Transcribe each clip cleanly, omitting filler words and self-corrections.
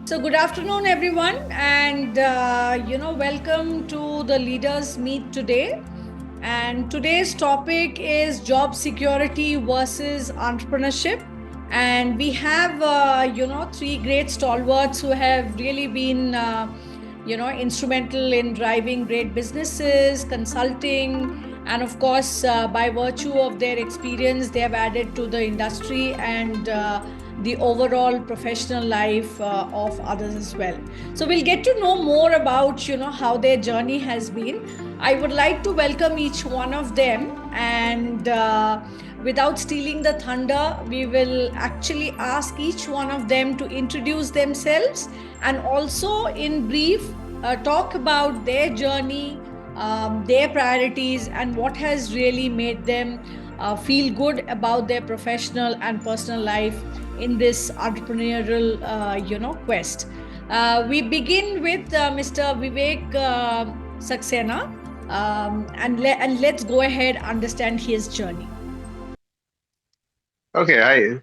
So, good afternoon, everyone, and welcome to the Leaders Meet today. And today's topic is job security versus entrepreneurship. And we have, three great stalwarts who have really been, instrumental in driving great businesses, consulting, and of course, by virtue of their experience, they have added to the industry and the overall professional life of others as well. So we'll get to know more about how their journey has been. I would like to welcome each one of them, and without stealing the thunder, we will actually ask each one of them to introduce themselves and also, in brief, talk about their journey, their priorities, and what has really made them feel good about their professional and personal life in this entrepreneurial, quest. We begin with Mr. Vivek Saxena, and let's go ahead understand his journey. Okay, hi.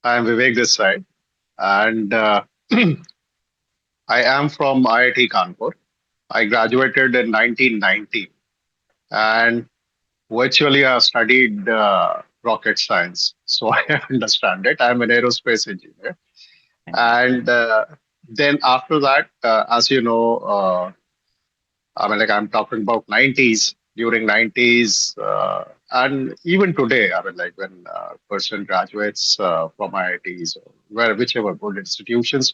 I'm Vivek this side, and I am from IIT Kanpur. I graduated in 1990, and virtually I studied rocket science, so I understand it. I'm an aerospace engineer, and then after that, as you know, I'm talking about 90s. During 90s, and even today, when a person graduates from IITs or whichever good institutions,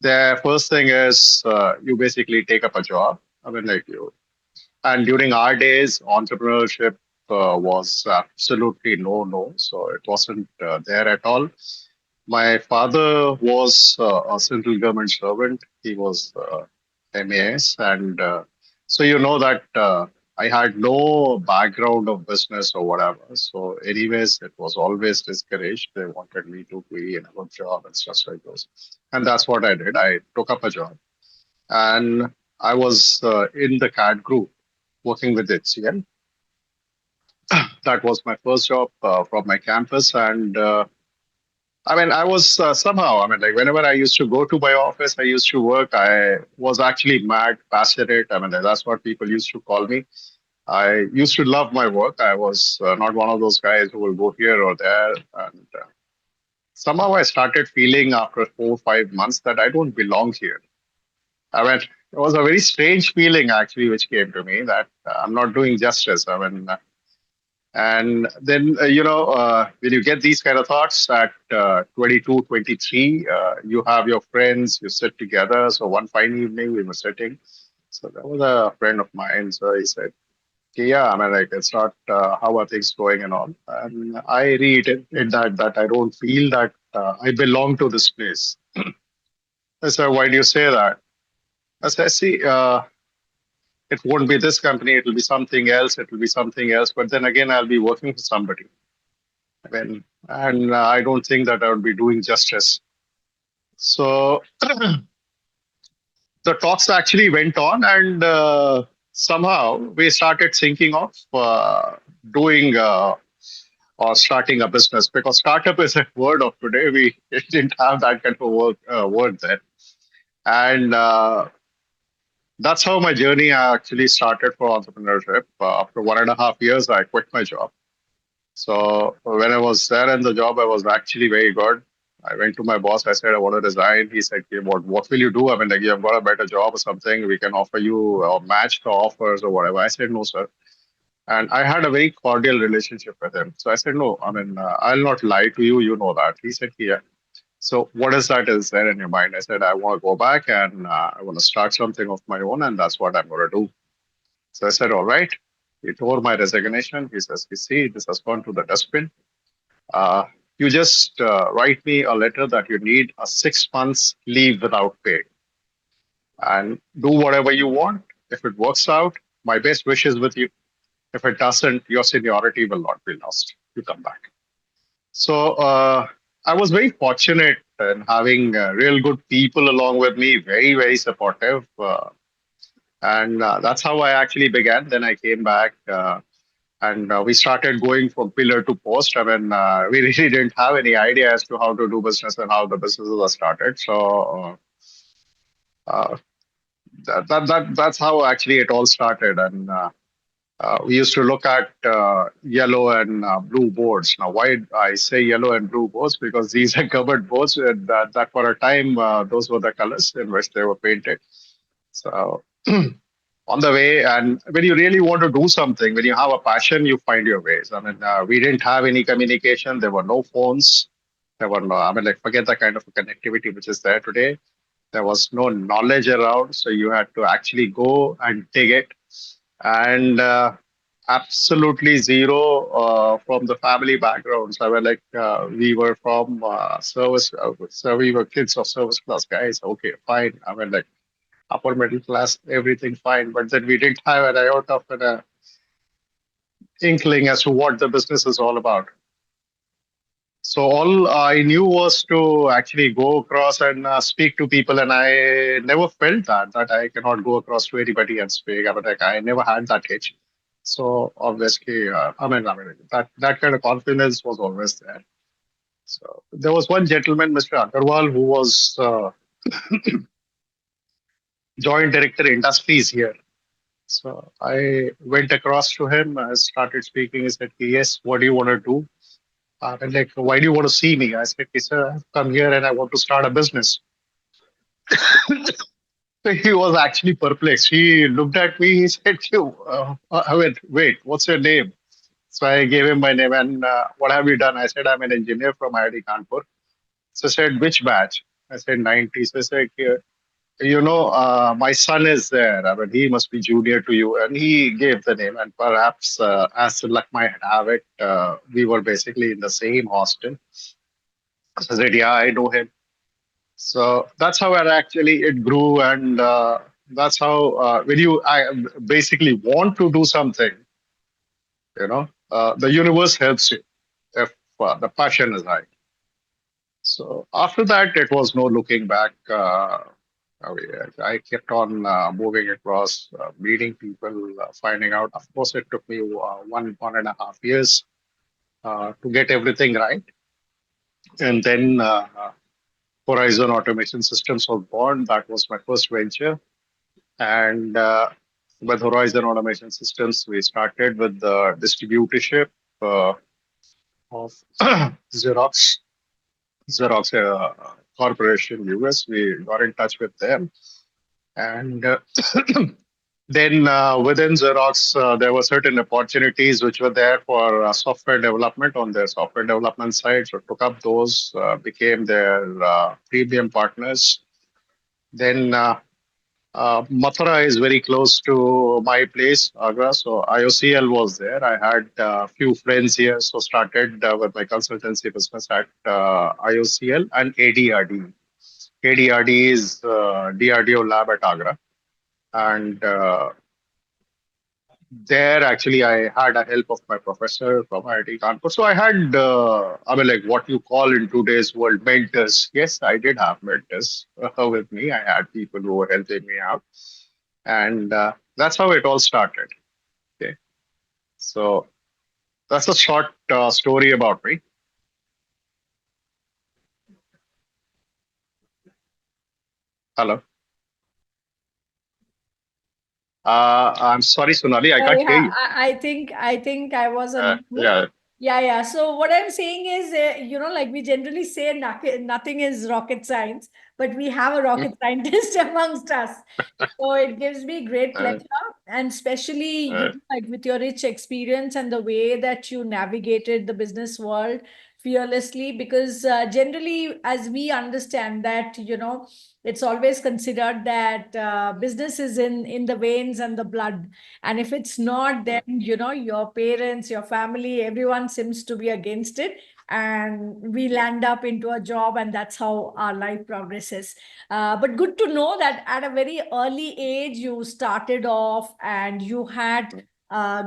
the first thing is you basically take up a job. And during our days, entrepreneurship was absolutely no. So it wasn't there at all. My father was a central government servant. He was MAS, and so you know that I had no background of business or whatever. So, anyways, it was always discouraged. They wanted me to be in a good job and stuff like those, and that's what I did. I took up a job, and I was in the CAD group working with HCL. That was my first job from my campus, and I was somehow, whenever I used to go to my office, I used to work. I was actually mad, passionate. That's what people used to call me. I used to love my work. I was not one of those guys who will go here or there. And somehow I started feeling after 4 or 5 months that I don't belong here. It was a very strange feeling actually, which came to me that I'm not doing justice. And then, when you get these kind of thoughts at 22, 23, you have your friends, you sit together. So one fine evening, we were sitting. So there was a friend of mine. So he said, okay, yeah, it's not how are things going and all. And I reiterated that I don't feel that I belong to this place. I said, why do you say that? I said, see, it won't be this company, it will be something else, it will be something else. But then again, I'll be working for somebody. And I don't think that I would be doing justice. So the talks actually went on, and somehow we started thinking of doing or starting a business, because startup is a word of today. We didn't have that kind of word then. And that's how my journey actually started for entrepreneurship. After 1.5 years, I quit my job. So when I was there in the job, I was actually very good. I went to my boss. I said, I want to resign. He said, okay, what will you do? You've got a better job or something. We can offer you or match the offers or whatever. I said, no, sir. And I had a very cordial relationship with him. So I said, no, I'll not lie to you. You know that. He said, yeah. So what is that is there in your mind? I said, I want to go back and I want to start something of my own. And that's what I'm going to do. So I said, all right. He tore my resignation. He says, you see, this has gone to the dustbin. Uh, you just write me a letter that you need a 6 months leave without pay and do whatever you want. If it works out, my best wishes with you. If it doesn't, your seniority will not be lost. You come back. So I was very fortunate in having real good people along with me, very, very supportive. And that's how I actually began. Then I came back. And we started going from pillar to post. We really didn't have any idea as to how to do business and how the businesses are started. So Uh, that's how actually it all started. And we used to look at yellow and blue boards. Now, why I say yellow and blue boards? Because these are covered boards, and that for a time, those were the colors in which they were painted. So, on the way, and when you really want to do something, when you have a passion, you find your ways. I mean, we didn't have any communication. There were no phones. There were no, I mean, like, forget the kind of connectivity which is there today. There was no knowledge around, so you had to actually go and dig it. And absolutely zero from the family backgrounds. I mean, like, we were from service, so we were kids of service class guys. Okay, fine. I mean, like, upper middle class, everything fine. But then we didn't have an iota of an inkling as to what the business is all about. So all I knew was to actually go across and speak to people, and I never felt that I cannot go across to anybody and speak. I mean, like, I never had that itch. So obviously, I mean that kind of confidence was always there. So there was one gentleman, Mr. Agarwal, who was joint director industries here. So I went across to him. I started speaking. He said, "Yes, what do you want to do?" And like, why do you want to see me? I said, sir, I've come here and I want to start a business. So he was actually perplexed. He looked at me. He said, "You, wait, what's your name?" So I gave him my name and what have you done? I said, I'm an engineer from IIT Kanpur. So he said, which batch? I said, 90. So he said, my son is there. I mean, he must be junior to you. And he gave the name. And perhaps, as luck might have it, we were basically in the same hostel. So I said, yeah, I know him. So that's how it grew. And that's how, when I basically want to do something, the universe helps you if the passion is high. So after that, it was no looking back. I kept on moving across, meeting people, finding out. Of course, it took me 1.5 years to get everything right. And then Horizon Automation Systems was born. That was my first venture. And with Horizon Automation Systems, we started with the distributorship of Xerox. Xerox Corporation US. We got in touch with them. And then within Xerox, there were certain opportunities which were there for software development on their software development side. So took up those, became their premium partners. Then Mathura is very close to my place, Agra. So IOCL was there. I had a few friends here. So started with my consultancy business at IOCL and ADRD. ADRD is DRDO lab at Agra. And there actually I had a help of my professor from IIT Kanpur. So I had, like what you call in today's world mentors. Yes, I did have mentors with me. I had people who were helping me out. And that's how it all started. Okay. So that's a short story about me. Hello. I'm sorry, Sonali, I can't hear Yeah, you. I think I was on mute. Yeah. Yeah. So what I'm saying is, like we generally say, nothing is rocket science, but we have a rocket scientist amongst us. So it gives me great Uh, pleasure, and especially, uh, like with your rich experience and the way that you navigated the business world fearlessly, because generally, as we understand that, it's always considered that business is in the veins and the blood, and if it's not, then your parents, your family, everyone seems to be against it, and we land up into a job, and that's how our life progresses. But good to know that at a very early age you started off, and you had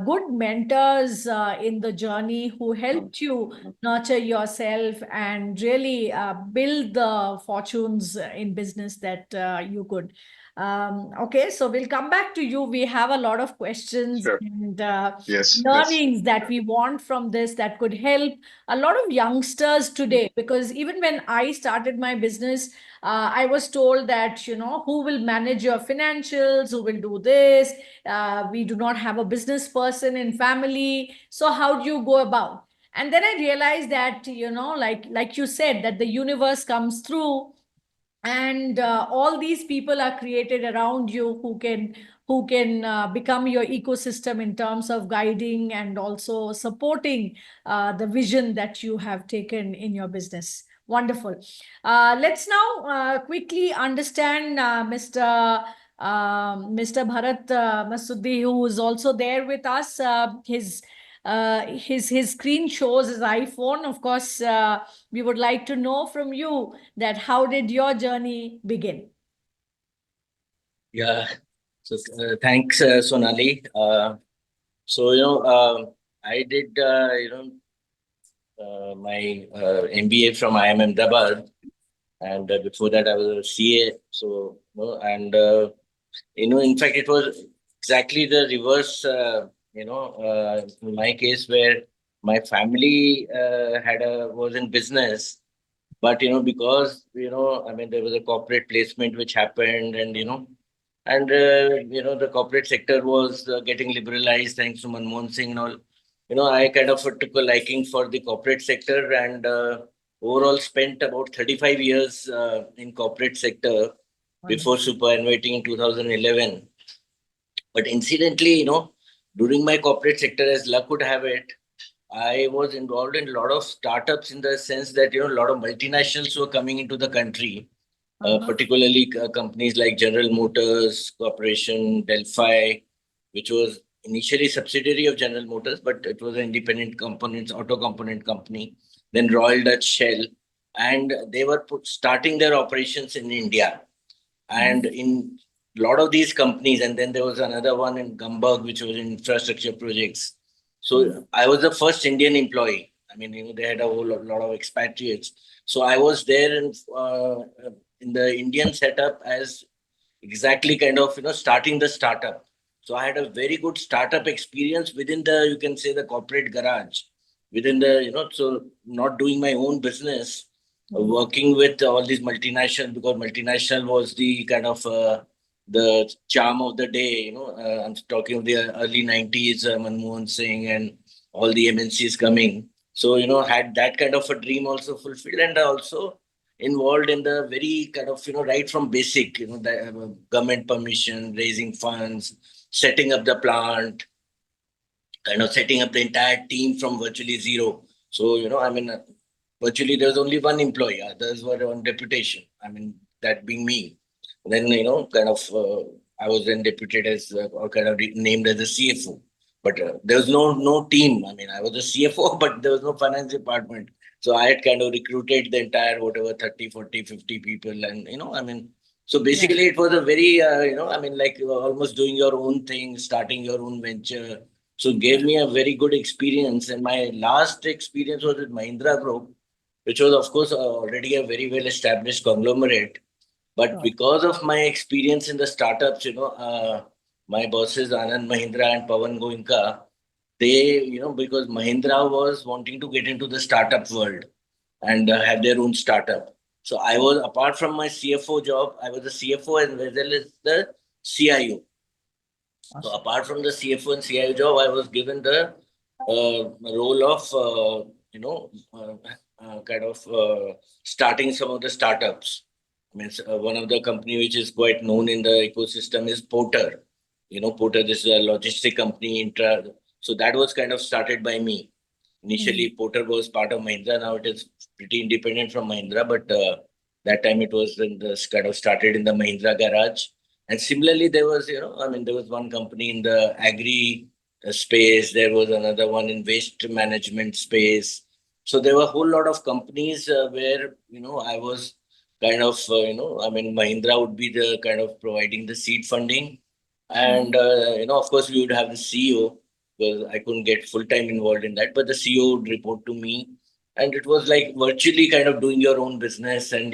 good mentors in the journey who helped you nurture yourself and really build the fortunes in business that you could. Okay, so we'll come back to you. We have a lot of questions Sure. and Yes. Yes. learnings that we want from this that could help a lot of youngsters today. Because even when I started my business, I was told that, who will manage your financials, who will do this? We do not have a business person in family. So how do you go about? And then I realized that, like you said, that the universe comes through, and all these people are created around you who can become your ecosystem in terms of guiding and also supporting the vision that you have taken in your business. Wonderful. Let's now quickly understand Mr. Bharat Masudi, who is also there with us. His screen shows his iPhone. Of course, we would like to know from you that how did your journey begin? Yeah. So thanks, Sonali. I did my MBA from IIM Ahmedabad, and before that I was a CA. So in fact, it was exactly the reverse. In my case, where my family was in business, but because I mean, there was a corporate placement which happened, and the corporate sector was getting liberalized thanks to Manmohan Singh and all. I kind of took a liking for the corporate sector, and overall spent about 35 years in corporate sector before superannuating in 2011. But incidentally, during my corporate sector, as luck would have it, I was involved in a lot of startups, in the sense that a lot of multinationals were coming into the country, particularly companies like General Motors Corporation, Delphi, which was initially subsidiary of General Motors, but it was an independent auto component company. Then Royal Dutch Shell, and they were starting their operations in India. And in a lot of these companies, and then there was another one in Gumberg, which was infrastructure projects. So I was the first Indian employee. I mean, they had a whole lot of expatriates. So I was there in the Indian setup as exactly kind of, starting the startup. So I had a very good startup experience within the, you can say, the corporate garage, within the, so not doing my own business, working with all these multinational, because multinational was the kind of the charm of the day. I'm talking of the early 90s, Manmohan Singh and all the MNCs coming. So, had that kind of a dream also fulfilled, and also involved in the very kind of, right from basic, the government permission, raising funds, setting up the plant, kind of setting up the entire team from virtually zero. So, I mean, virtually there was only one employee, others were on deputation. I mean, that being me. Then, kind of, I was then deputed as, or kind of named as a CFO. But there was no team. I mean, I was a CFO, but there was no finance department. So I had kind of recruited the entire, whatever, 30, 40, 50 people. And, I mean, so basically it was a very, I mean, like almost doing your own thing, starting your own venture. So it gave me a very good experience. And my last experience was with Mahindra Group, which was, of course, already a very well established conglomerate. But because of my experience in the startups, my bosses, Anand Mahindra and Pawan Goenka, they, because Mahindra was wanting to get into the startup world and have their own startup. So I was, apart from my CFO job, I was the CFO as well as the CIO. So apart from the CFO and CIO job, I was given the role of, kind of starting some of the startups. I mean, one of the company which is quite known in the ecosystem is Porter. Porter, this is a logistic company. So that was kind of started by me. Initially, Porter was part of Mahindra. Now it is pretty independent from Mahindra, but that time it was in this kind of started in the Mahindra garage. And similarly, there was, I mean, there was one company in the agri space. There was another one in waste management space. So there were a whole lot of companies where, I was kind of, I mean, Mahindra would be the kind of providing the seed funding. And, of course, we would have the CEO, because I couldn't get full-time involved in that, but the CEO would report to me. And it was like virtually kind of doing your own business and,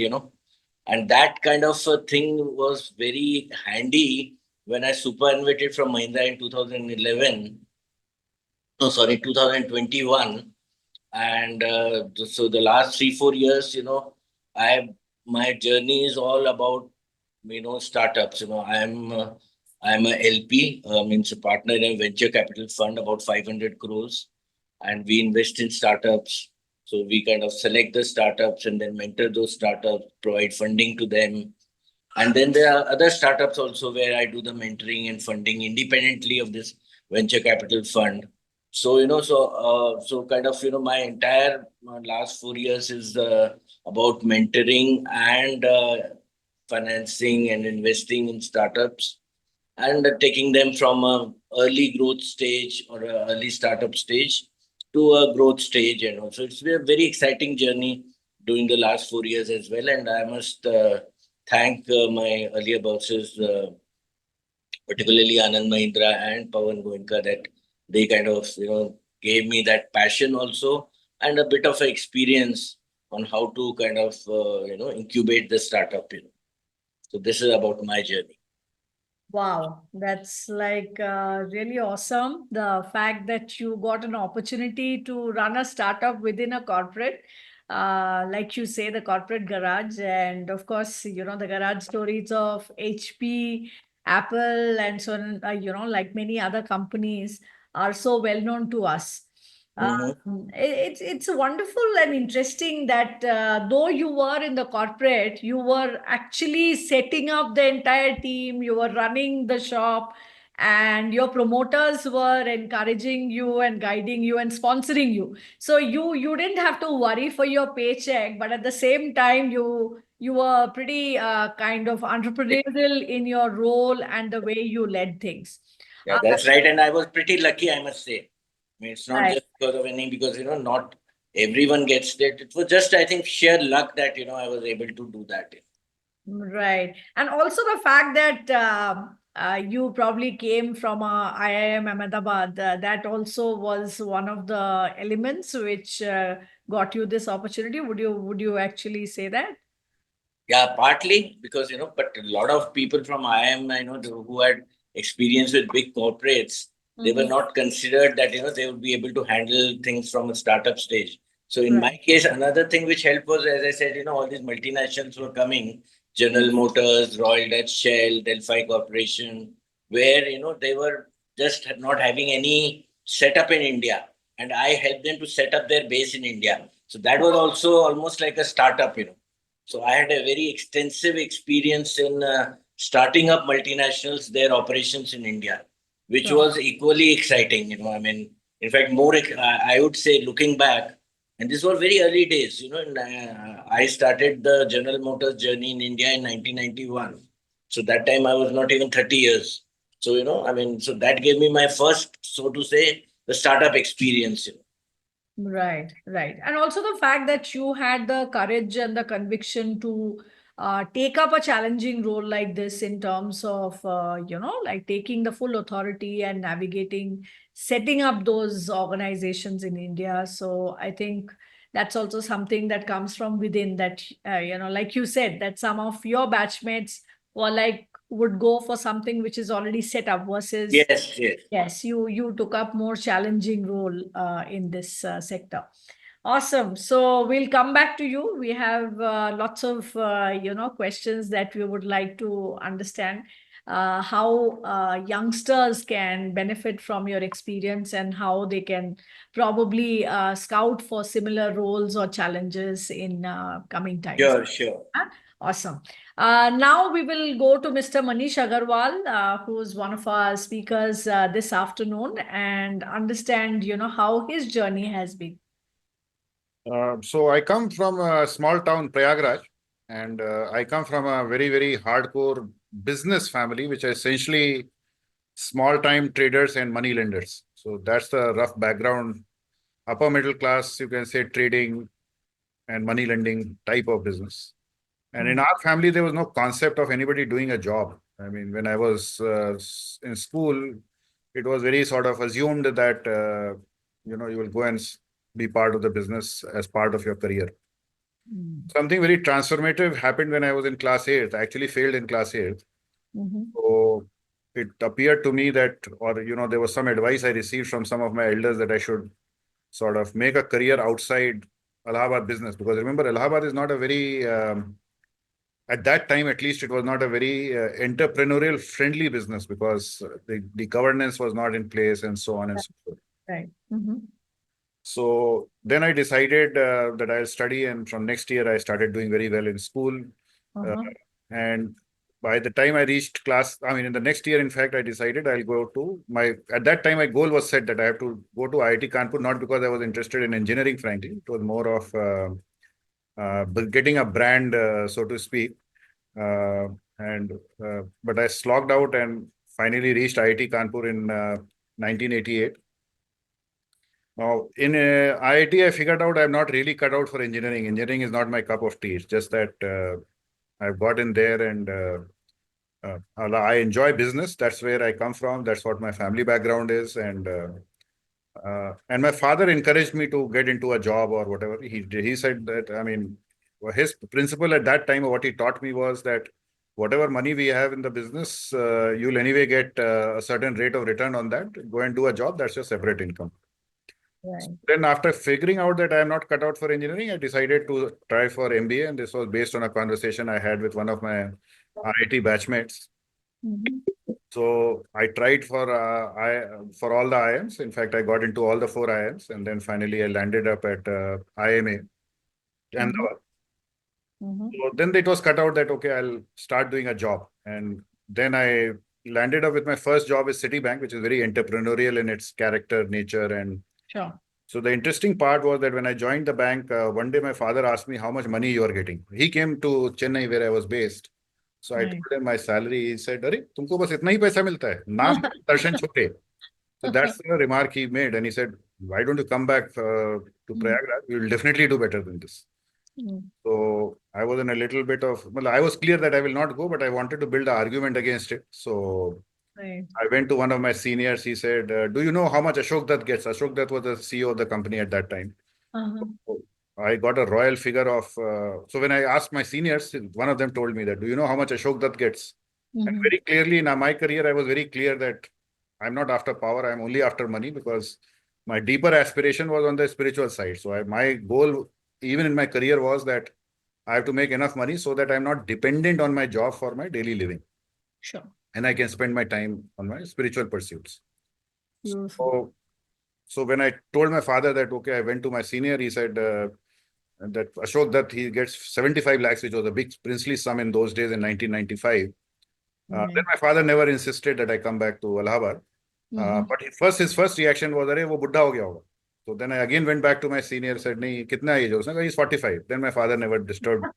And that kind of a thing was very handy when I superannuated from Mahindra in 2011. No, sorry, 2021. And so the last 3 4 years, I my journey is all about startups. I'm a LP, means a partner in a venture capital fund, about 500 crores, and we invest in startups. So we kind of select the startups and then mentor those startups, provide funding to them. And then there are other startups also where I do the mentoring and funding independently of this venture capital fund. So, so kind of, my entire last 4 years is about mentoring and financing and investing in startups and taking them from a early growth stage or a early startup stage to a growth stage. So it's been a very exciting journey during the last 4 years as well. And I must thank my earlier bosses, particularly Anand Mahindra and Pawan Goenka, that they kind of, gave me that passion also and a bit of experience on how to kind of, incubate the startup. So this is about my journey. Wow, that's like really awesome. The fact that you got an opportunity to run a startup within a corporate, like you say, the corporate garage, and of course, the garage stories of HP, Apple, and so on, like many other companies are so well known to us. Mhm. It's wonderful and interesting that though you were in the corporate, you were actually setting up the entire team, you were running the shop, and your promoters were encouraging you and guiding you and sponsoring you. So you didn't have to worry for your paycheck, but at the same time, you were pretty kind of entrepreneurial in your role and the way you led things. Yeah, Uh, that's right. And I was pretty lucky, I must say. I mean, it's not right. just because of any, because, not everyone gets that. It was just, I think, sheer luck that, I was able to do that. Right. And also the fact that you probably came from IIM Ahmedabad, that also was one of the elements which got you this opportunity. Would you actually say that? Yeah, partly because, but a lot of people from IIM, I know, who had experience with big corporates, they were Mhm. not considered that, they would be able to handle things from a startup stage. So in my Right. case, another thing which helped was, as I said, all these multinationals were coming, General Motors, Royal Dutch Shell, Delphi Corporation, where, they were just not having any setup in India. And I helped them to set up their base in India. So that was also almost like a startup. So I had a very extensive experience in starting up multinationals, their operations in India, which Sure. was equally exciting. I mean, in fact, I would say, looking back, and these were very early days. And, I started the General Motors journey in India in 1991. So that time I was not even 30 years. So, I mean, so that gave me my first, so to say, the startup experience. Right, right. And also the fact that you had the courage and the conviction to take up a challenging role like this in terms of, like taking the full authority and navigating, setting up those organizations in India. So I think that's also something that comes from within that, like you said, that some of your batchmates were like, would go for something which is already set up versus Yes, yes. yes, you took up more challenging role in this sector. Awesome. So we'll come back to you. We have lots of questions that we would like to understand how youngsters can benefit from your experience and how they can probably scout for similar roles or challenges in coming times. Sure, sure. Huh? Awesome. Now we will go to Mr. Manish Agarwal, who's one of our speakers this afternoon, and understand, how his journey has been. So I come from a small town, Prayagraj, and I come from a very, very hardcore business family, which are essentially small-time traders and money lenders. So that's the rough background. Upper middle class, you can say, trading and money lending type of business. And in our family, there was no concept of anybody doing a job. I mean, when I was in school, it was very sort of assumed that you will go and be part of the business as part of your career. Something very transformative happened when I was in class 8th. I actually failed in class 8th. Mhm. So it appeared to me that, or, there was some advice I received from some of my elders that I should sort of make a career outside Allahabad business. Because remember, Allahabad is not a very, at that time at least, it was not a very entrepreneurial friendly business because the governance was not in place and so on and so forth. Right. Mhm. So then I decided that I'll study, and from next year I started doing very well in school. Uh-huh. And by the time I reached in the next year, in fact, I decided I'll go to at that time, my goal was set that I have to go to IIT Kanpur, not because I was interested in engineering, frankly. It was more of getting a brand, so to speak. But I slogged out and finally reached IIT Kanpur in 1988. Now, in IIT, I figured out I'm not really cut out for engineering. Engineering is not my cup of tea. It's just that I've got in there, and I enjoy business. That's where I come from. That's what my family background is. And my father encouraged me to get into a job or whatever. He said that, his principle at that time, or what he taught me, was that whatever money we have in the business, you'll anyway get a certain rate of return on that. Go and do a job. That's your separate income. Right. Then after figuring out that I am not cut out for engineering, I decided to try for MBA. And this was based on a conversation I had with one of my IIT batchmates. Mhm. So I tried for all the IIMs. In fact, I got into all the 4 IIMs, and then finally I landed up at IMA, Ahmedabad. Mhm. So then it was cut out that, okay, I'll start doing a job. And then I landed up with my first job is Citibank, which is very entrepreneurial in its character, nature. And Sure. so the interesting part was that when I joined the bank, one day my father asked me how much money you are getting. He came to Chennai, where I was based. So I Right. told him my salary. He said, "Arey, तुमको बस इतना ही पैसा मिलता है? नाम दर्शन छोटे." So that's the remark he made. And he said, "Why don't you come back to Prayagraj? You will definitely do better than this." Mm. So I was in a little bit of, well, I was clear that I will not go, but I wanted to build an argument against it. So Right. I went to one of my seniors. He said, "Do you know how much Ashok Dutt gets?" Ashok Dutt was the CEO of the company at that time. Uh-huh. So I got a royal figure of. So when I asked my seniors, one of them told me that, "Do you know how much Ashok Dutt gets?" And Mhm. very clearly in my career, I was very clear that I'm not after power. I'm only after money, because my deeper aspiration was on the spiritual side. So my goal, even in my career, was that I have to make enough money so that I'm not dependent on my job for my daily living, Sure. and I can spend my time on my spiritual pursuits. Beautiful. So when I told my father that, okay, I went to my senior, he said that Ashok Dutt, he gets 75 lakhs, which was a big princely sum in those days in 1995. Right. Then my father never insisted that I come back to Allahabad. Mhm. But his first reaction was, "Arey, wo buddha ho gaya hoga." So then I again went back to my senior, said, "Nahi, kitna age hai?" Usne kaha, "He's 45." Then my father never disturbed me.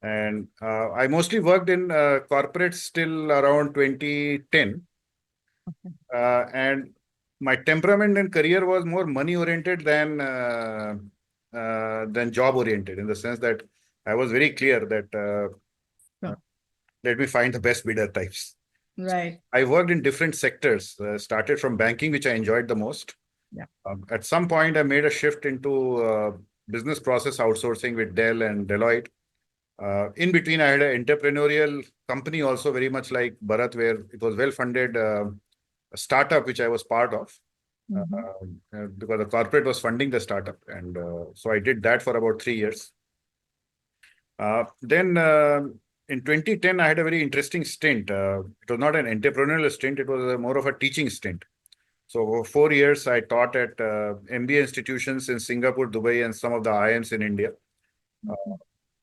And I mostly worked in corporates till around 2010. And my temperament and career was more money oriented than job oriented, in the sense that I was very clear that Sure. let me find the best bidder types. Right. I worked in different sectors, started from banking, which I enjoyed the most. Yeah. At some point, I made a shift into business process outsourcing with Dell and Deloitte. In between, I had an entrepreneurial company also, very much like Bharat, where it was well-funded, a startup which I was part of, Mhm. because the corporate was funding the startup. And so I did that for about 3 years. Then in 2010, I had a very interesting stint. It was not an entrepreneurial stint, it was more of a teaching stint. So for 4 years, I taught at MBA institutions in Singapore, Dubai, and some of the IIMs in India.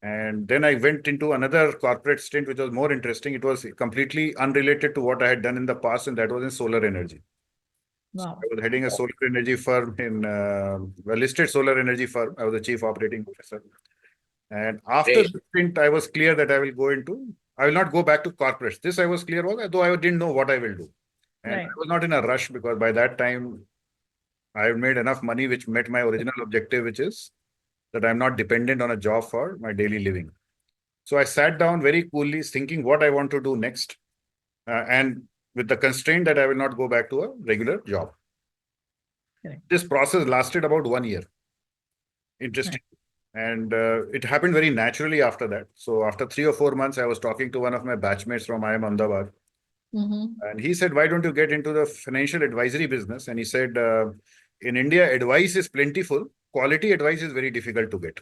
And then I went into another corporate stint, which was more interesting. It was completely unrelated to what I had done in the past, and that was in solar energy. Wow. I was heading a solar energy firm in a listed solar energy firm. I was the chief operating officer. And after Great. the stint, I was clear that I will not go back to corporates. This I was clear was, though I didn't know what I will do. And Right. I was not in a rush, because by that time, I had made enough money, which met my original objective, which is that I'm not dependent on a job for my daily living. So I sat down very coolly, thinking what I want to do next, and with the constraint that I will not go back to a regular job. Correct. This process lasted about 1 year. Interesting. And it happened very naturally after that. So after 3 or 4 months, I was talking to one of my batchmates from IIM Ahmedabad. And he said, why don't you get into the financial advisory business? And he said, in India, advice is plentiful. Quality advice is very difficult to get.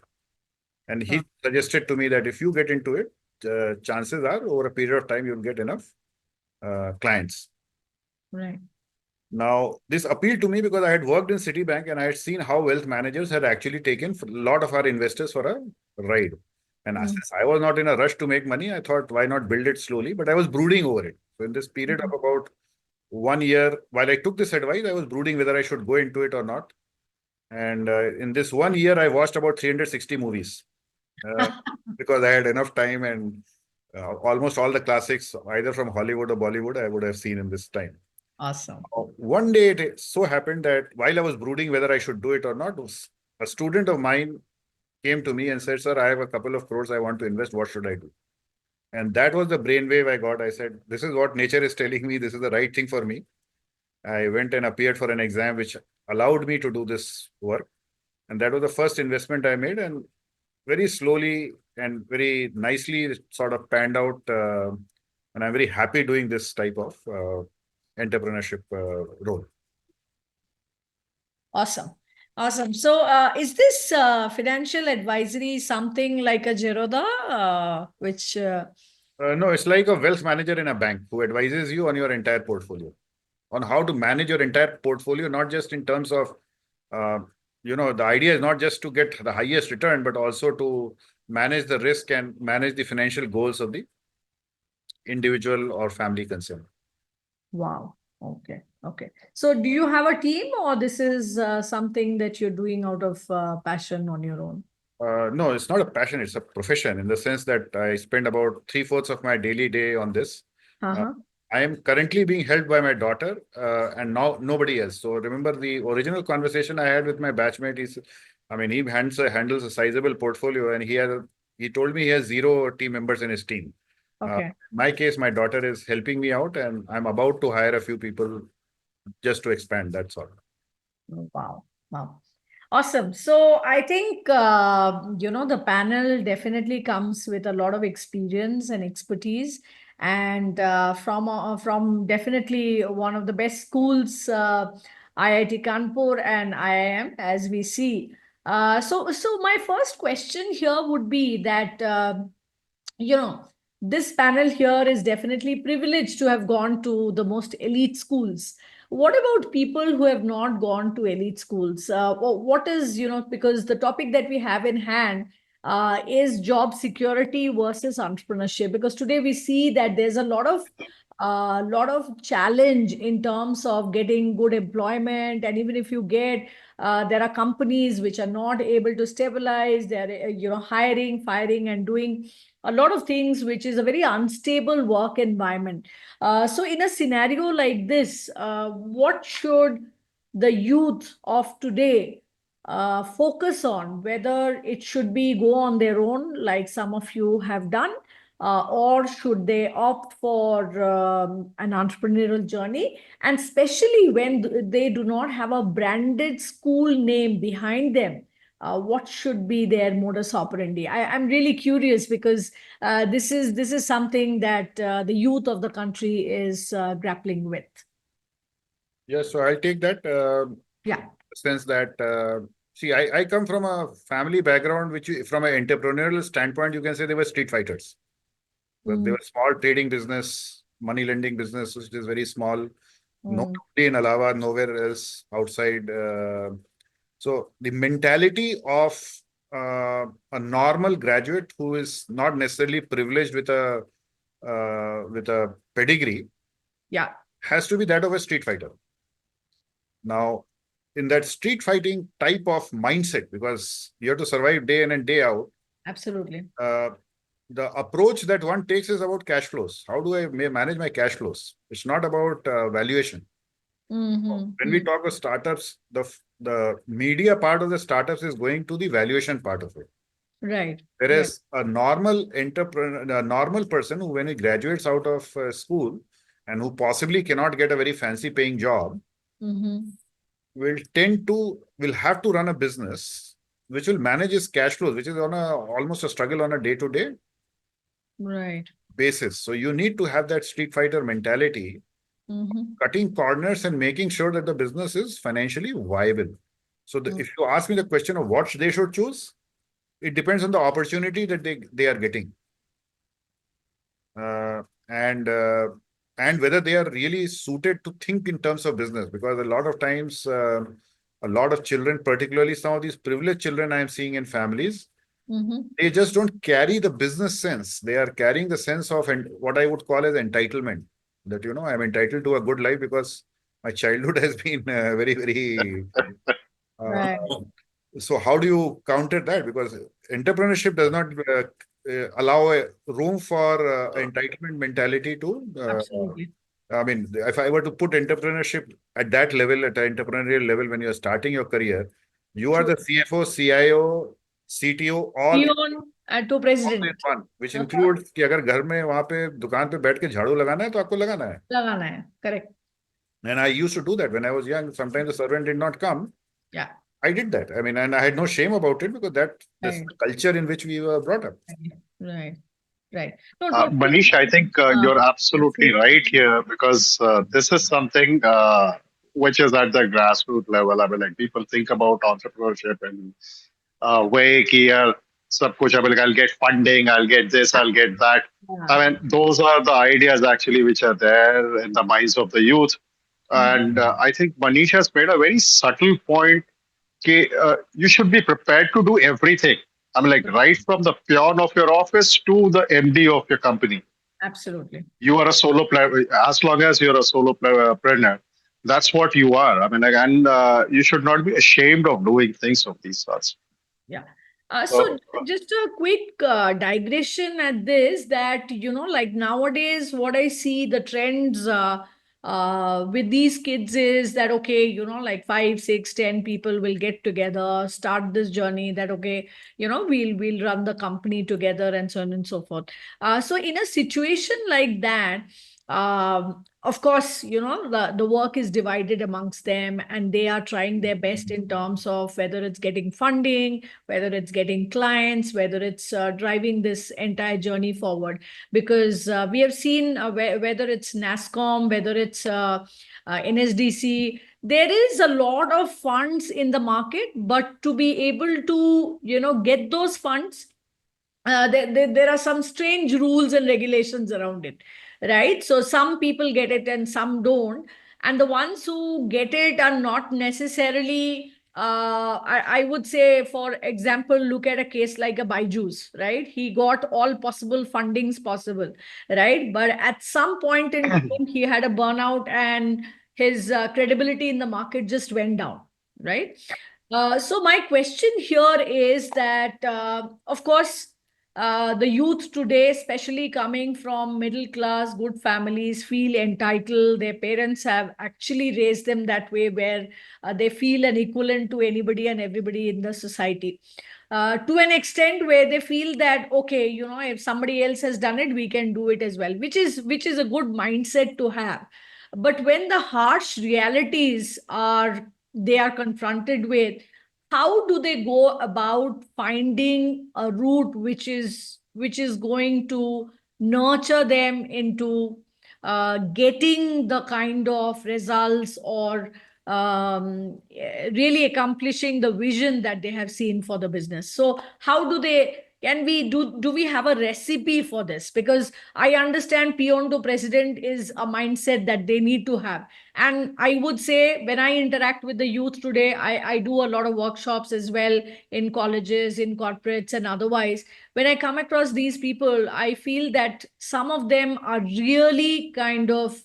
And he suggested to me that if you get into it, chances are over a period of time, you'll get enough clients. Right. Now, this appealed to me because I had worked in Citibank and I had seen how wealth managers had actually taken a lot of our investors for a ride. And since I was not in a rush to make money, I thought, why not build it slowly? But I was brooding over it. So in this period of about 1 year, while I took this advice, I was brooding whether I should go into it or not. And in this 1 year, I watched about 360 movies because I had enough time, and almost all the classics, either from Hollywood or Bollywood, I would have seen in this time. Awesome. One day, it so happened that while I was brooding whether I should do it or not, a student of mine came to me and said, sir, I have a couple of crores I want to invest. What should I do? And that was the brainwave I got. I said, this is what nature is telling me. This is the right thing for me. I went and appeared for an exam which allowed me to do this work. And that was the first investment I made. And very slowly and very nicely it sort of panned out. And I'm very happy doing this type of entrepreneurship role. Awesome. Awesome. So is this financial advisory something like a Zerodha, which... No, it's like a wealth manager in a bank who advises you on your entire portfolio, on how to manage your entire portfolio, not just in terms of, the idea is not just to get the highest return, but also to manage the risk and manage the financial goals of the individual or family concerned. Wow. Okay. Okay. So do you have a team, or this is something that you're doing out of passion on your own? No, it's not a passion. It's a profession in the sense that I spend about 3/4 of my daily day on this. I am currently being helped by my daughter and now nobody else. So remember the original conversation I had with my batchmate is, he handles a sizable portfolio, and he told me he has 0 team members in his team. Okay. In my case, my daughter is helping me out, and I'm about to hire a few people just to expand. That's all. Wow. Wow. Awesome. So I think, the panel definitely comes with a lot of experience and expertise, and from definitely one of the best schools, IIT Kanpur and IIM, as we see. So my first question here would be that, this panel here is definitely privileged to have gone to the most elite schools. What about people who have not gone to elite schools? What is, because the topic that we have in hand is job security versus entrepreneurship, because today we see that there's a lot of challenge in terms of getting good employment. And even if you get, there are companies which are not able to stabilize. They're, hiring, firing, and doing a lot of things, which is a very unstable work environment. So in a scenario like this, what should the youth of today focus on, whether it should be go on their own, like some of you have done, or should they opt for an entrepreneurial journey? And especially when they do not have a branded school name behind them, what should be their modus operandi? I'm really curious, because this is something that the youth of the country is grappling with. Yes, so I'll take that. Yeah. Sense that, see, I come from a family background, which from an entrepreneurial standpoint, you can say they were street fighters. But they were small trading business, money lending business, which is very small. Nobody in Allahabad, nowhere else outside. So the mentality of a normal graduate who is not necessarily privileged with a pedigree, has to be that of a street fighter. Now, in that street fighting type of mindset, because you have to survive day in and day out. Absolutely. The approach that one takes is about cash flows. How do I manage my cash flows? It's not about valuation. When we talk of startups, the media part of the startups is going to the valuation part of it. Right. Whereas a normal entrepreneur, a normal person who, when he graduates out of school and who possibly cannot get a very fancy paying job, will have to run a business which will manage his cash flows, which is on a almost a struggle on a day-to-day Right. basis. So you need to have that street fighter mentality, cutting corners and making sure that the business is financially viable. So if you ask me the question of what they should choose, it depends on the opportunity that they are getting. And whether they are really suited to think in terms of business, because a lot of times, a lot of children, particularly some of these privileged children I am seeing in families, they just don't carry the business sense. They are carrying the sense of what I would call as entitlement. That, I'm entitled to a good life because my childhood has been very, very. Right. So how do you counter that? Because entrepreneurship does not allow a room for entitlement mentality to. Absolutely. I mean, if I were to put entrepreneurship at that level, at an entrepreneurial level, when you're starting your career, you are the CFO, CIO, CTO, all Peon to in president. one, which includes कि अगर घर में वहां पे दुकान पे बैठ के झाड़ू लगाना है तो आपको लगाना है. लगाना है. Correct. And I used to do that when I was young. Sometimes the servant did not come. Yeah. I did that. I mean, and I had no shame about it because that's Right. the culture in which we were brought up. Right. Right. No, Manish, I think you're absolutely right here, because this is something which is at the grassroots level. I mean, like, people think about entrepreneurship in way here, sab kuch, I mean, like, I'll get funding, I'll get this, I'll get that. I mean, those are the ideas actually which are there in the minds of the youth. And I think Manish has made a very subtle point. You should be prepared to do everything. I mean, like, right from the peon of your office to the MD of your company. Absolutely. You are a solo player. As long as you're a solopreneur, that's what you are. I mean, like, and you should not be ashamed of doing things of these sorts. Yeah. So just a quick digression at this, that, like nowadays, what I see the trends with these kids is that, okay, like 5, 6, 10 people will get together, start this journey that, okay, we'll run the company together and so on and so forth. So in a situation like that, of course, the work is divided amongst them, and they are trying their best in terms of whether it's getting funding, whether it's getting clients, whether it's driving this entire journey forward. Because we have seen whether it's NASSCOM, whether it's NSDC, there is a lot of funds in the market, but to be able to, get those funds, there are some strange rules and regulations around it, right? So some people get it and some don't. And the ones who get it are not necessarily, I would say, for example, look at a case like a Byju's, right? He got all possible fundings possible, right? But at some point in time, he had a burnout and his credibility in the market just went down, right? So my question here is that, of course, the youth today, especially coming from middle class, good families, feel entitled. Their parents have actually raised them that way, where they feel an equivalent to anybody and everybody in the society. To an extent where they feel that, okay, if somebody else has done it, we can do it as well, which is a good mindset to have. But when the harsh realities they are confronted with, how do they go about finding a route which is going to nurture them into getting the kind of results, or really accomplishing the vision that they have seen for the business? So how do we have a recipe for this? Because I understand peon to president is a mindset that they need to have. And I would say, when I interact with the youth today, I do a lot of workshops as well in colleges, in corporates, and otherwise. When I come across these people, I feel that some of them are really kind of,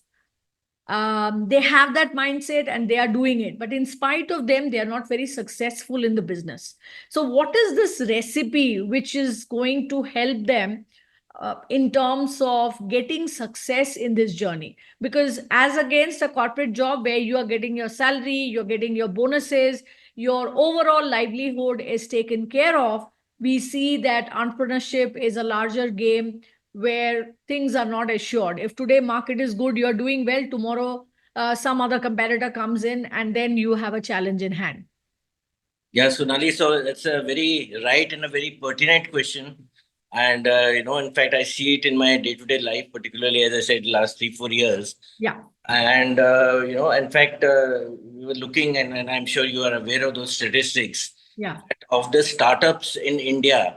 they have that mindset and they are doing it. But in spite of them, they are not very successful in the business. So what is this recipe which is going to help them in terms of getting success in this journey? Because as against a corporate job where you are getting your salary, you're getting your bonuses, your overall livelihood is taken care of, we see that entrepreneurship is a larger game where things are not assured. If today market is good, you're doing well, tomorrow some other competitor comes in, and then you have a challenge in hand. Yeah, Sonali, so that's a very right and a very pertinent question. And, in fact, I see it in my day-to-day life, particularly, as I said, last 3, 4 years. Yeah. And, in fact, we were looking, and I'm sure you are aware of those statistics Yeah. of the startups in India.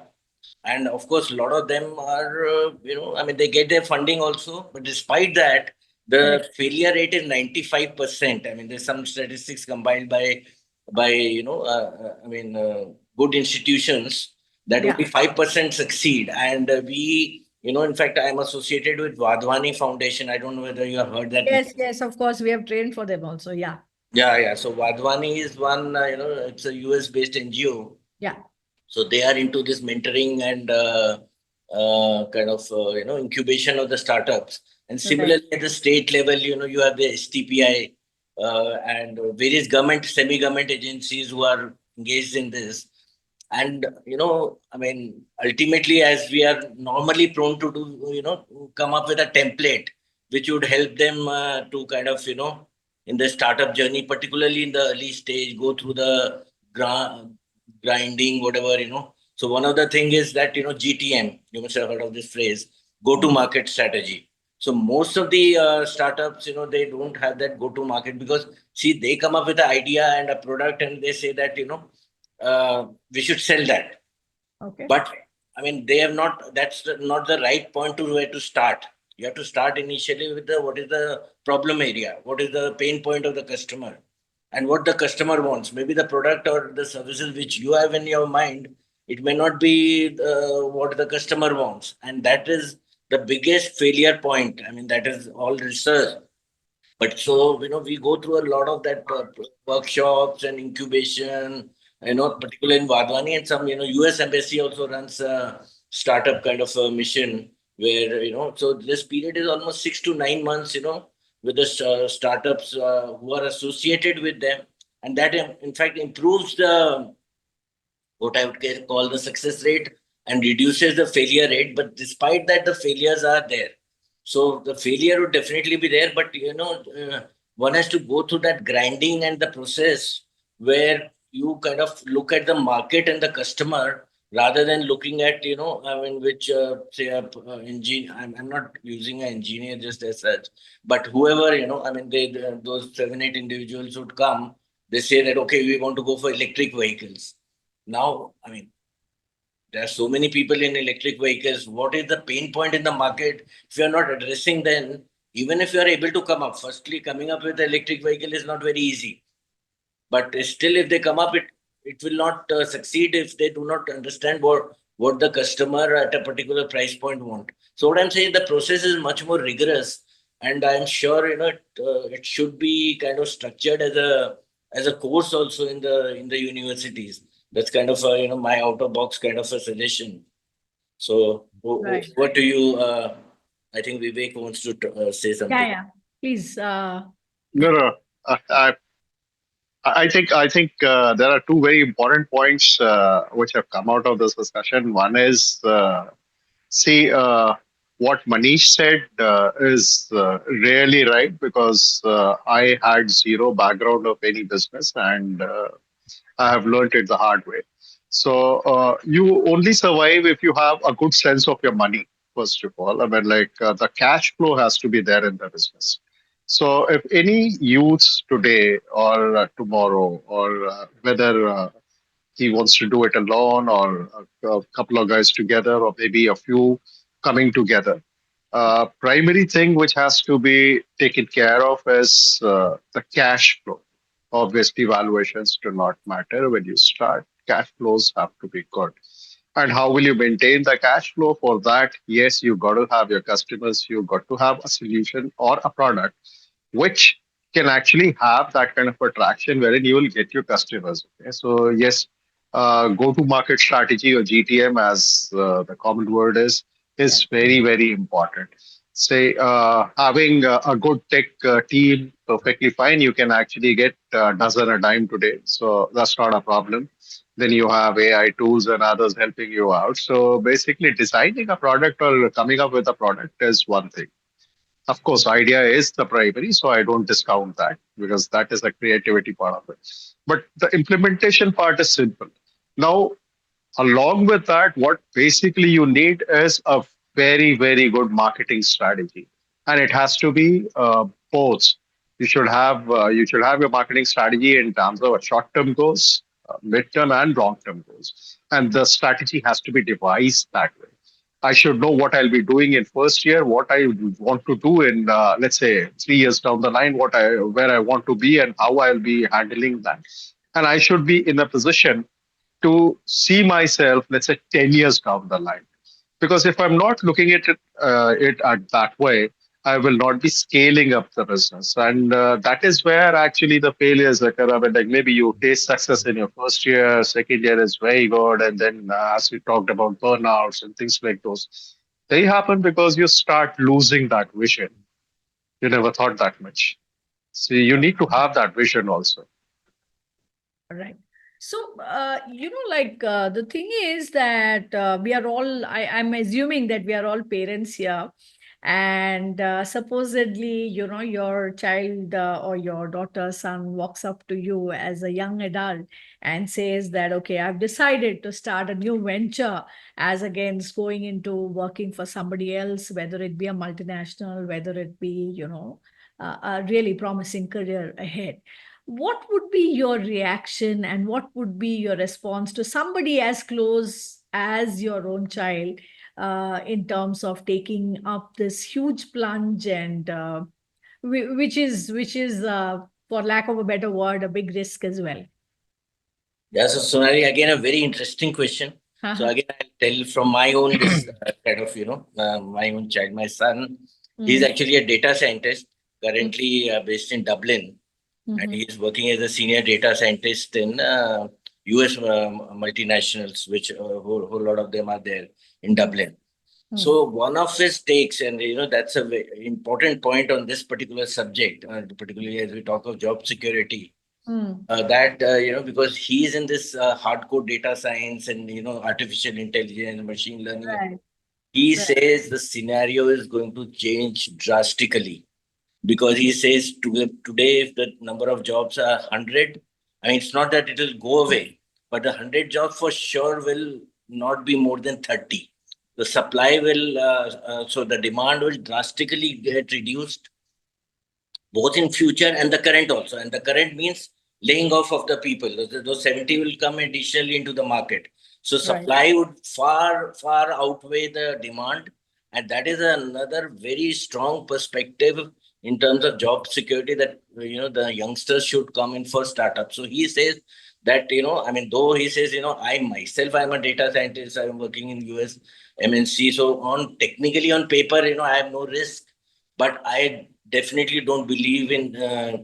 And of course, a lot of them are, I mean, they get their funding also, but despite that, the Correct. failure rate is 95%. I mean, there's some statistics compiled by good institutions that Yeah. only 5% succeed. And in fact, I'm associated with Vadhwani Foundation. I don't know whether you have heard that name. Yes, yes, of course. We have trained for them also. Yeah. Yeah, yeah. So Vadhwani is one, it's a US based NGO. Yeah. So they are into this mentoring and incubation of the startups. And Right. similarly, at the state level, you have the STPI and various government, semi-government agencies who are engaged in this. And I mean, ultimately, as we are normally prone to do, come up with a template which would help them to kind of, in the startup journey, particularly in the early stage, go through the grinding, whatever, So one of the thing is that, GTM, you must have heard of this phrase, go to market strategy. So most of the startups, they don't have that go to market because see, they come up with an idea and a product and they say that, we should sell that. Okay. But I mean, they have not, not the right point to where to start. You have to start initially with what is the problem area, what is the pain point of the customer, and what the customer wants. Maybe the product or the services which you have in your mind, it may not be what the customer wants. And that is the biggest failure point. I mean, that is all research. But so, we go through a lot of that workshops and incubation, particularly in Vadhwani and some, US Embassy also runs a startup kind of a mission where, so this period is almost 6 to 9 months, with the startups who are associated with them. And that, in fact, improves the what I would call the success rate and reduces the failure rate. But despite that, the failures are there. So the failure would definitely be there, but one has to go through that grinding and the process where you kind of look at the market and the customer rather than looking at I mean which say engineer. I'm not using an engineer just as such, but whoever I mean those 7 8 individuals would come. They say that okay, we want to go for electric vehicles now. I mean, there are so many people in electric vehicles. What is the pain point in the market? If you are not addressing, then even if you are able to come up, firstly, coming up with an electric vehicle is not very easy. But still, if they come up, it will not succeed if they do not understand what the customer at a particular price point want. So what I'm saying, the process is much more rigorous, and I'm sure it should be kind of structured as a course also in the universities. That's kind of my out of box kind of a suggestion. So Right. what do you? I think Vivek wants to say Yeah. something. Yeah. Please. No, no. I think there are two very important points which have come out of this discussion. One is, see, what Manish said is really right because I had zero background of any business and I have learned it the hard way. So you only survive if you have a good sense of your money, first of all. I mean, like the cash flow has to be there in the business. So if any youths today or tomorrow, or whether he wants to do it alone or a couple of guys together, or maybe a few coming together, primary thing which has to be taken care of is the cash flow. Obviously, valuations do not matter when you start. Cash flows have to be good. And how will you maintain the cash flow? For that, yes, you got to have your customers, you got to have a solution or a product which can actually have that kind of attraction wherein you will get your customers. Okay? So, yes, go to market strategy or GTM, as the common word is very, very important. Say, having a good tech team, perfectly fine. You can actually get a dozen a dime today. So, that's not a problem. Then you have AI tools and others helping you out. So, basically, designing a product or coming up with a product is one thing. Of course, idea is the primary, so I don't discount that because that is the creativity part of it. But the implementation part is simple. Now, along with that, what basically you need is a very, very good marketing strategy, and it has to be both. You should have your marketing strategy in terms of short-term goals, mid-term, and long-term goals, and the strategy has to be devised that way. I should know what I'll be doing in first year, what I want to do in, let's say, 3 years down the line, where I want to be, and how I'll be handling that. And I should be in a position to see myself, let's say, 10 years down the line. Because if I'm not looking at it at that way, I will not be scaling up the business. And that is where actually the failures occur. I mean, like maybe you taste success in your first year, second year is very good. And then, as we talked about burnouts and things like those, they happen because you start losing that vision. You never thought that much. So you need to have that vision also. Right. So, the thing is that we are all, I'm assuming that we are all parents here. And supposedly, your child or your daughter, son walks up to you as a young adult and says that, okay, I've decided to start a new venture as against going into working for somebody else, whether it be a multinational, whether it be, a really promising career ahead. What would be your reaction and what would be your response to somebody as close as your own child in terms of taking up this huge plunge and which is for lack of a better word, a big risk as well? Yeah, so Sonali, again, a very interesting question. So again, I'll tell from my own this kind of, my own child, my son, he's actually a data scientist, currently based in Dublin. And he is working as a senior data scientist in US multinationals, which a whole lot of them are there in Dublin. So one of his takes, and that's a very important point on this particular subject, particularly as we talk of job security, because he's in this hardcore data science and artificial intelligence, machine learning. Right. He says the scenario is going to change drastically. Because he says today, if the number of jobs are 100, I mean, it's not that it will go away, but the 100 jobs for sure will not be more than 30. The supply will, so the demand will drastically get reduced, both in future and the current also. And the current means laying off of the people. Those 70 will come additionally into the market. So supply would far, far outweigh the demand. And that is another very strong perspective in terms of job security that, the youngsters should come in for startups. So he says that, though he says, I myself, I'm a data scientist, I'm working in US MNC. So technically on paper, I have no risk, but I definitely don't believe in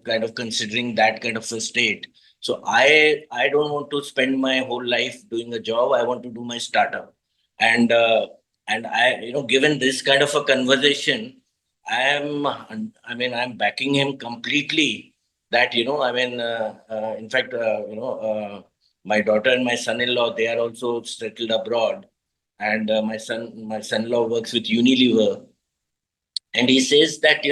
kind of considering that kind of a state. So I don't want to spend my whole life doing a job. I want to do my startup. And I, given this kind of a conversation, I'm backing him completely that, in fact, my daughter and my son-in-law, they are also settled abroad. And my son-in-law works with Unilever. And he says that,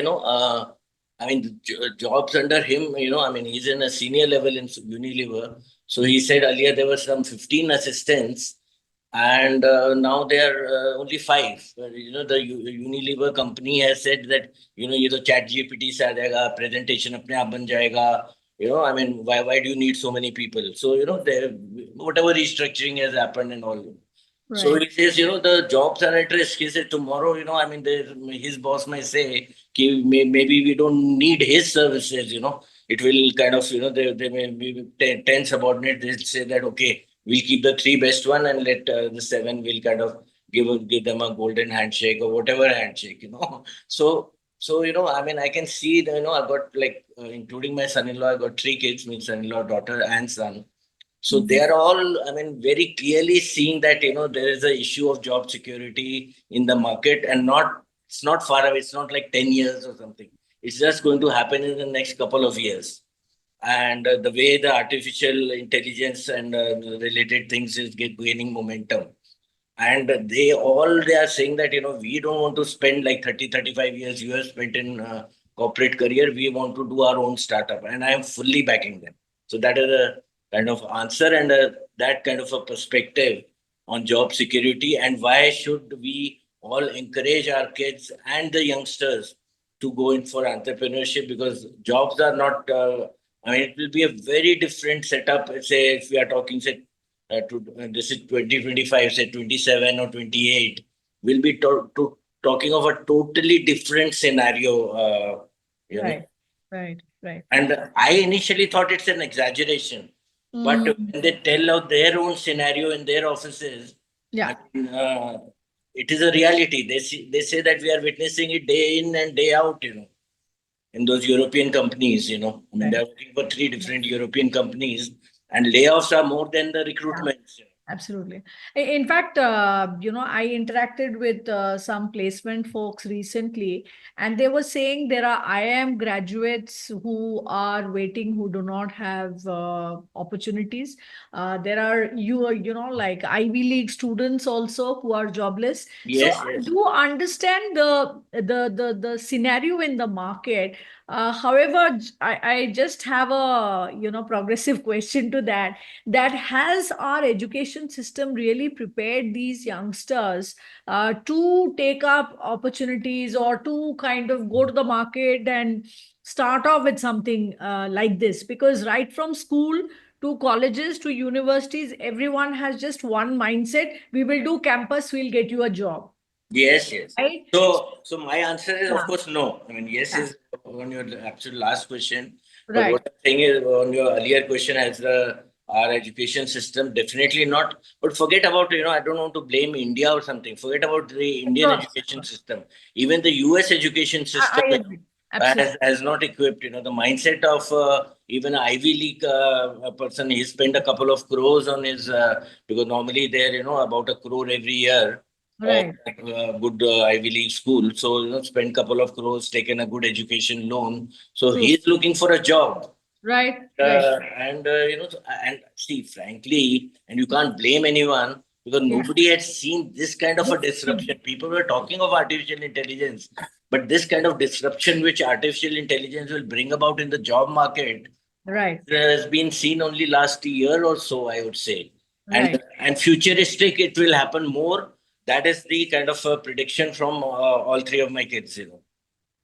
jobs under him, he's in a senior level in Unilever. So he said earlier there were some 15 assistants. And now there are only 5. The Unilever company has said that, ये तो chat GPT से आ जाएगा, presentation अपने आप बन जाएगा. Why do you need so many people? So, whatever restructuring has happened and all. Right. So he says, the jobs are at risk. He said tomorrow, his boss might say, maybe we don't need his services, It will kind of, there may be 10 subordinates. They'll say that, okay, we'll keep the 3 best one and let the 7 will kind of give them a golden handshake or whatever handshake, So, I can see that, I've got including my son-in-law, I've got 3 kids, my son-in-law, daughter and son. So they are all, very clearly seeing that, there is an issue of job security in the market and it's not far away. It's not like 10 years or something. It's just going to happen in the next couple of years. And the way the artificial intelligence and related things is gaining momentum. And they are saying that, we don't want to spend like 30, 35 years you have spent in corporate career. We want to do our own startup. And I am fully backing them. So that is a kind of answer and that kind of a perspective on job security and why should we all encourage our kids and the youngsters to go in for entrepreneurship, because jobs are not, it will be a very different setup. Say, if we are talking, say, this is 2025, say 27 or 28, we'll be talking of a totally different scenario. You know. Right. And I initially thought it's an exaggeration, but when they tell out their own scenario in their offices, Yeah. it is a reality. They say that we are witnessing it day in and day out, in those European companies, they're working for 3 different European companies, and layoffs are more than the recruitments. Absolutely. In fact, I interacted with some placement folks recently, and they were saying there are IIM graduates who are waiting, who do not have opportunities. There are like Ivy League students also who are jobless. Yes, so yes. I do understand the scenario in the market. However, I just have a progressive question to that. Has our education system really prepared these youngsters to take up opportunities or to kind of go to the market and start off with something like this? Because right from school to colleges to universities, everyone has just one mindset: we will do campus, we'll get you a job. Yes. Right? So my answer is, of Yeah. course, no. Yes Yeah. is on your absolute last question. But Right. what I'm saying is, on your earlier question, as our education system, definitely not. But forget about, I don't want to blame India or something. Forget about the Indian course. education system. Even the US education system I agree. Absolutely. has not equipped, the mindset of even an Ivy League a person. He spent a couple of crores on his, because normally they're, about a crore every year of Right. good Ivy League school. So, spend couple of crores, taken a good education loan. So True. he's looking for a job. Right. And see, frankly, and you can't blame anyone because nobody had seen this kind of a disruption. People were talking of artificial intelligence, but this kind of disruption which artificial intelligence will bring about in the job market, Right. has been seen only last year or so, I would say. Right. And futuristic, it will happen more. That is the kind of a prediction from all 3 of my kids,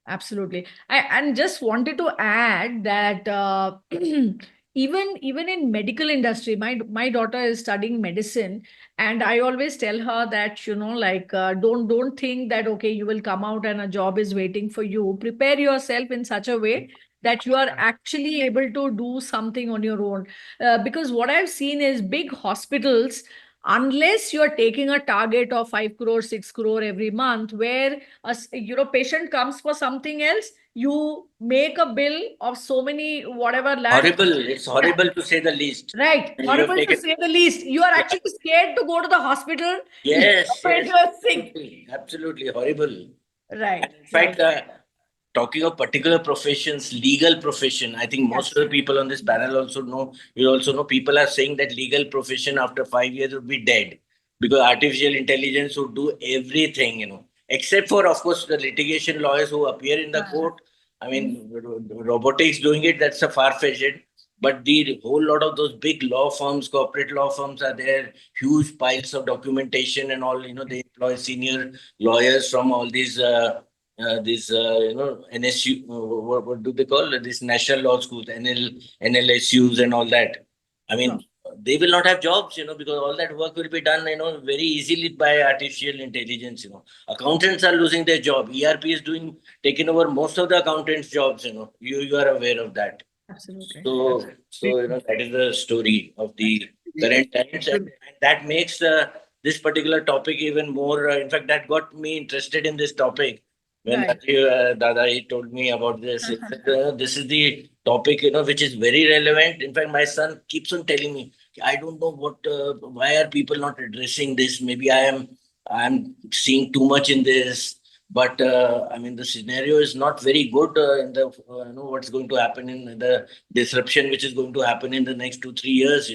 Absolutely. And just wanted to add that even in medical industry, my daughter is studying medicine, and I always tell her that like don't think that okay, you will come out and a job is waiting for you. Prepare yourself in such a way that you are actually able to do something on your own. Because what I've seen is big hospitals, unless you're taking a target of 5 crore 6 crore every month, where patient comes for something else, you make a bill of so many whatever lakhs. Horrible. It's horrible to say the least. Right. And you have Horrible to say the least. You are actually scared to go to the hospital. Yes. When you are sick. Absolutely horrible. Right. And in fact, talking of particular professions, legal profession, I think most of the people on this panel also know, you also know, people are saying that legal profession after 5 years would be dead because artificial intelligence would do everything, except for, of course, the litigation lawyers who appear in the court. Robotics doing it, that's a far-fetched. But the whole lot of those big law firms, corporate law firms are there, huge piles of documentation and all, they employ senior lawyers from all these NSU, what do they call it? These national law schools, NLSUs and all that. They will not have jobs, because all that work will be done, very easily by artificial intelligence, Accountants are losing their job. ERP is taking over most of the accountants' jobs, you are aware of that. Absolutely. So that is the story of the current times, and that makes this particular topic even more. In fact, that got me interested in this topic when Dada he told me about this. He said, this is the topic which is very relevant. In fact, my son keeps on telling me, I don't know why are people not addressing this. Maybe I am seeing too much in this. But the scenario is not very good in the what's going to happen in the disruption which is going to happen in the next 2-3 years.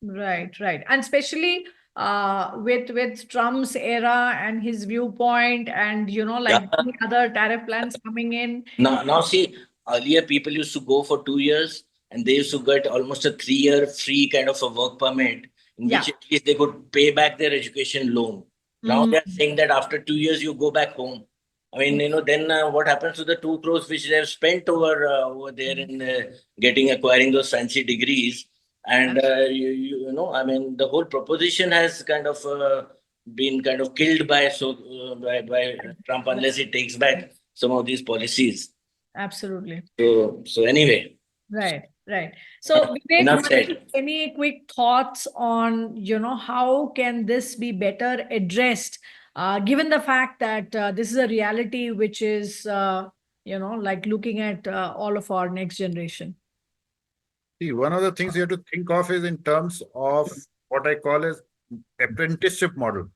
Right. And especially with Trump's era and his viewpoint, and like Yeah. the other tariff plans coming in. Now see, earlier people used to go for 2 years and they used to get almost a 3 year free kind of a work permit in Yeah. which at least they could pay back their education loan. Now they're Mm. saying that after 2 years you go back home. I mean, then what happens to the 2 crores which they have spent over there in acquiring those fancy degrees? And I mean, the whole proposition has kind of been kind of killed by Trump unless he takes back some of these policies. Absolutely. So anyway, Right, right. So Vivek, enough said. any quick thoughts on, how can this be better addressed, given the fact that this is a reality which is, like looking at all of our next generation? See, one of the things you have to think of is in terms of what I call as apprenticeship model.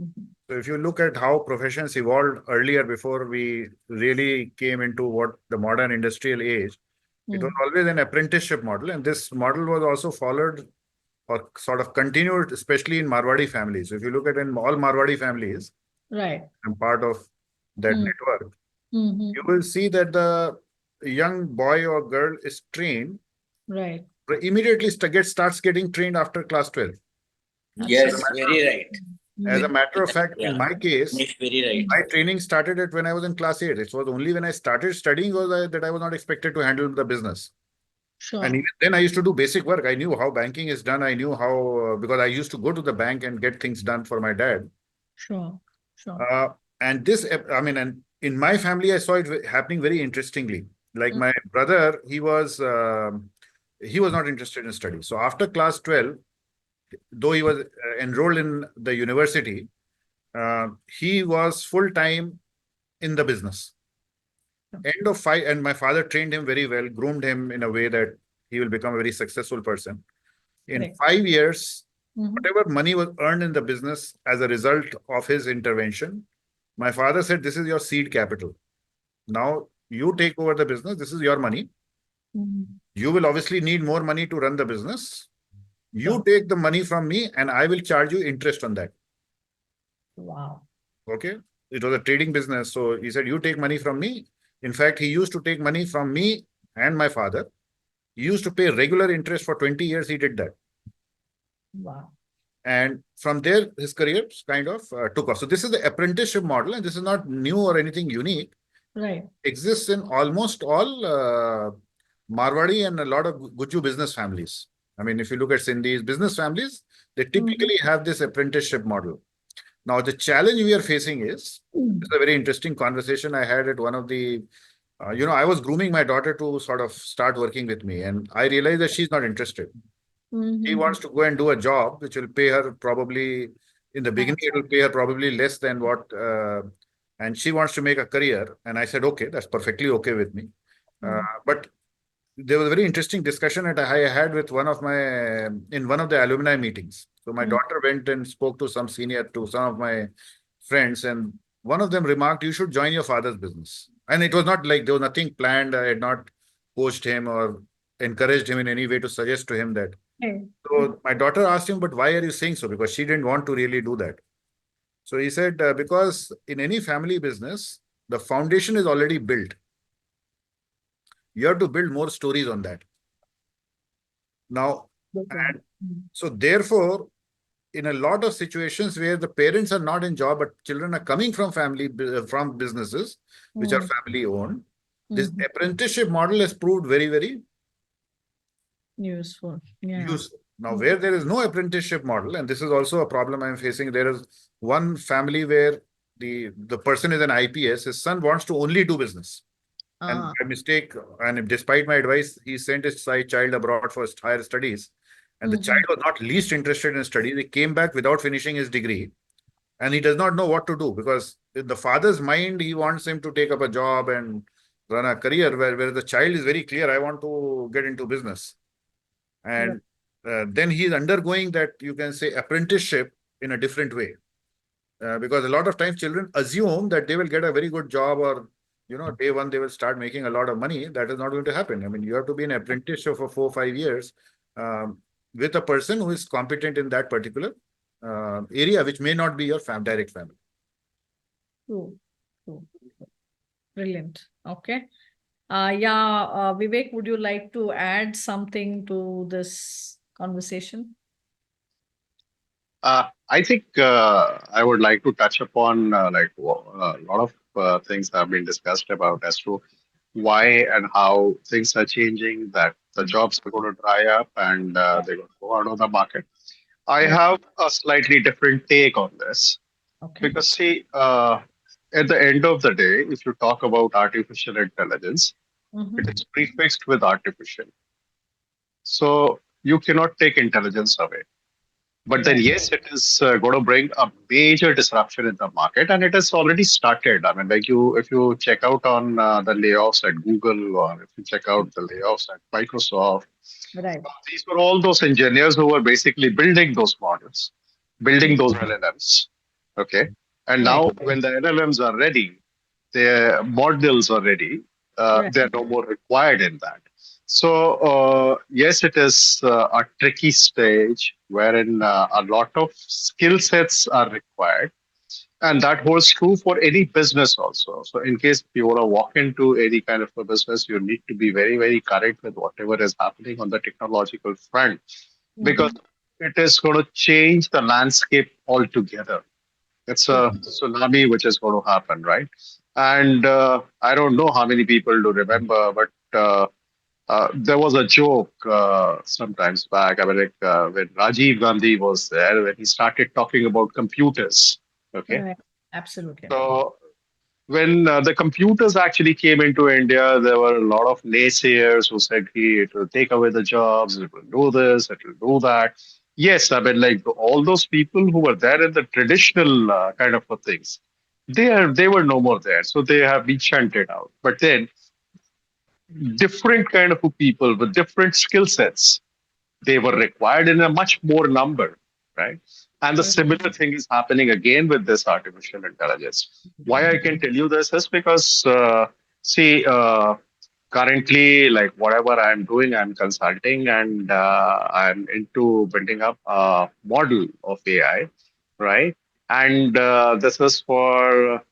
Mhm. So if you look at how professions evolved earlier before we really came into what the modern industrial age, it was always an apprenticeship model, and this model was also followed or sort of continued, especially in Marwadi families. So if you look at in all Marwadi families, Right. I'm part of that Mm. network, Mhm. you will see that the young boy or girl is trained, Right. immediately starts getting trained after class 12. Yes, very right. As a Mm. matter of fact, in Yeah. my case, Yes, very right. my training started at when I was in class 8. It was only when I started studying that I was not expected to handle the business. Sure. And even then, I used to do basic work. I knew how banking is done. I knew how, because I used to go to the bank and get things done for my dad. Sure. Sure. And this, I mean, and in my family, I saw it happening very interestingly. Like my brother, he was not interested in study. So after class 12, though he was enrolled in the university, he was full time in the business. End of 5, and my father trained him very well, groomed him in a way that he will become a very successful person. In Correct. 5 years, Mhm. whatever money was earned in the business as a result of his intervention, my father said, "This is your seed capital. Now you take over the business. This is your money. Mhm. You will obviously need more money to run the business. You Sure. take the money from me, and I will charge you interest on that." Wow. Okay. It was a trading business. So he said, "You take money from me." In fact, he used to take money from me and my father. He used to pay regular interest for 20 years. He did that. Wow. And from there, his career kind of took off. So this is the apprenticeship model, and this is not new or anything unique. Right. Exists in almost all Marwadi and a lot of Guju business families. I mean, if you look at Sindhi's business families, they typically have this apprenticeship model. Now, the challenge we are facing is, it's a very interesting conversation I had at one of the, I was grooming my daughter to sort of start working with me, and I realized that she's not interested. She wants to go and do a job which will pay her probably, in the beginning, it will pay her probably less than what, and she wants to make a career. And I said, okay, that's perfectly okay with me. But there was a very interesting discussion that I had with in one of the alumni meetings. So my daughter went and spoke to some of my friends, and one of them remarked, "You should join your father's business." And it was not like there was nothing planned. I had not coached him or encouraged him in any way to suggest to him that. Okay. So my daughter asked him, "But why are you saying so?" Because she didn't want to really do that. So he said, because in any family business, the foundation is already built. You have to build more stories on that. Now, and so therefore, in a lot of situations where the parents are not in job, but children are coming from from businesses which are family owned, this apprenticeship model has proved very, very useful. Yeah. useful. Now, where there is no apprenticeship model, and this is also a problem I'm facing, there is one family where the person is an IPS, his son wants to only do business. And by mistake, and despite my advice, he sent his child abroad for higher studies. And the child was not least interested in studies. He came back without finishing his degree. And he does not know what to do, because in the father's mind, he wants him to take up a job and run a career, where the child is very clear, I want to get into business. And then he is undergoing that, you can say, apprenticeship in a different way. Because a lot of times children assume that they will get a very good job, or day one, they will start making a lot of money. That is not going to happen. I mean, you have to be an apprentice for 4 or 5 years with a person who is competent in that particular area which may not be your direct family. True. True. Brilliant. Okay. Vivek, would you like to add something to this conversation? I think I would like to touch upon a lot of things have been discussed about as to why and how things are changing, that the jobs are going to dry up and they're going to go out of the market. I Yeah. have a slightly different take on this Okay. because, see, at the end of the day, if you talk about artificial intelligence, Mhm. it is prefixed with artificial. So you cannot take intelligence away. But then, Right. yes, it is going to bring a major disruption in the market, and it has already started. I mean, if you check out on the layoffs at Google, or if you check out the layoffs at Microsoft, Right. these were all those engineers who were basically building those models, building those LLMs. Okay, and Right. now when the LLMs are ready, their models are ready. Right. They're no more required in that. So yes, it is a tricky stage wherein a lot of skill sets are required, and that holds true for any business also. So in case you want to walk into any kind of a business, you need to be very, very correct with whatever is happening on the technological front, because Mhm. it is going to change the landscape altogether. It's a tsunami which is going to happen, right? And I don't know how many people do remember, but there was a joke sometimes back. I mean, when Rajiv Gandhi was there, when he started talking about computers. Okay, Right. Absolutely. so when the computers actually came into India, there were a lot of naysayers who said, "Hey, it will take away the jobs, it will do this, it will do that." Yes, I mean, like all those people who were there in the traditional kind of things, they were no more there, so they have been shunted out. But then, different kind of people with different skill sets, they were required in a much more number, right? And the similar thing is happening again with this artificial intelligence. Why I can tell you this is because, see, currently, like whatever I'm doing, I'm consulting and I'm into building up a model of AI, right? And this is for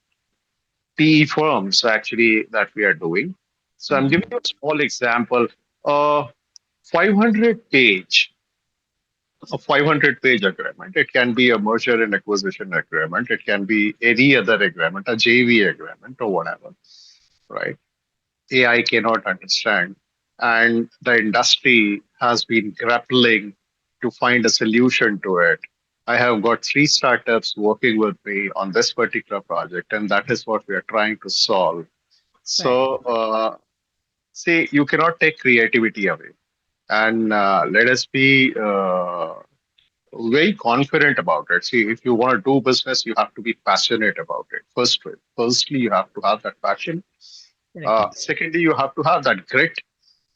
PE firms actually that we are doing. So I'm giving you a small example. Uh, 500 page a 500-page agreement. It can be a merger and acquisition agreement. It can be any other agreement, a JV agreement or whatever, right? AI cannot understand. And the industry has been grappling to find a solution to it. I have got 3 startups working with me on this particular project, and that is what we are trying to solve. Right. So, see, you cannot take creativity away. And let us be very confident about it. See, if you want to do business, you have to be passionate about it. Firstly, you have to have that passion. Correct. Secondly, you have to have that grit.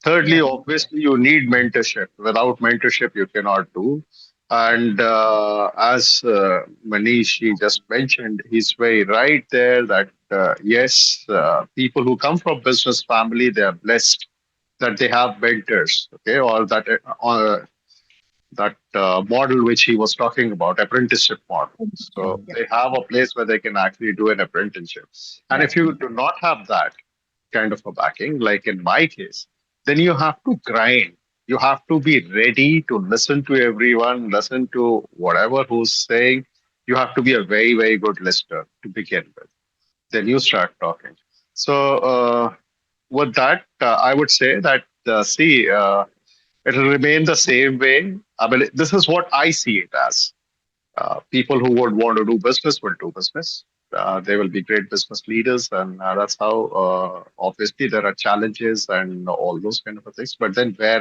Thirdly, Right. obviously, you need mentorship. Without mentorship, you cannot do. And as Manish he just mentioned, he's very right there that yes, people who come from business family, they are blessed that they have mentors, okay, or that model which he was talking about, apprenticeship model. So Yeah. they have a place where they can actually do an apprenticeship. And if Right. you do not have that kind of a backing, like in my case, then you have to grind. You have to be ready to listen to everyone, listen to whatever who's saying. You have to be a very, very good listener to begin with. Then you start talking. So with that, I would say that see, it will remain the same way. I mean, this is what I see it as. People who would want to do business will do business. They will be great business leaders, and that's how. Obviously, there are challenges and all those kind of things. But then, where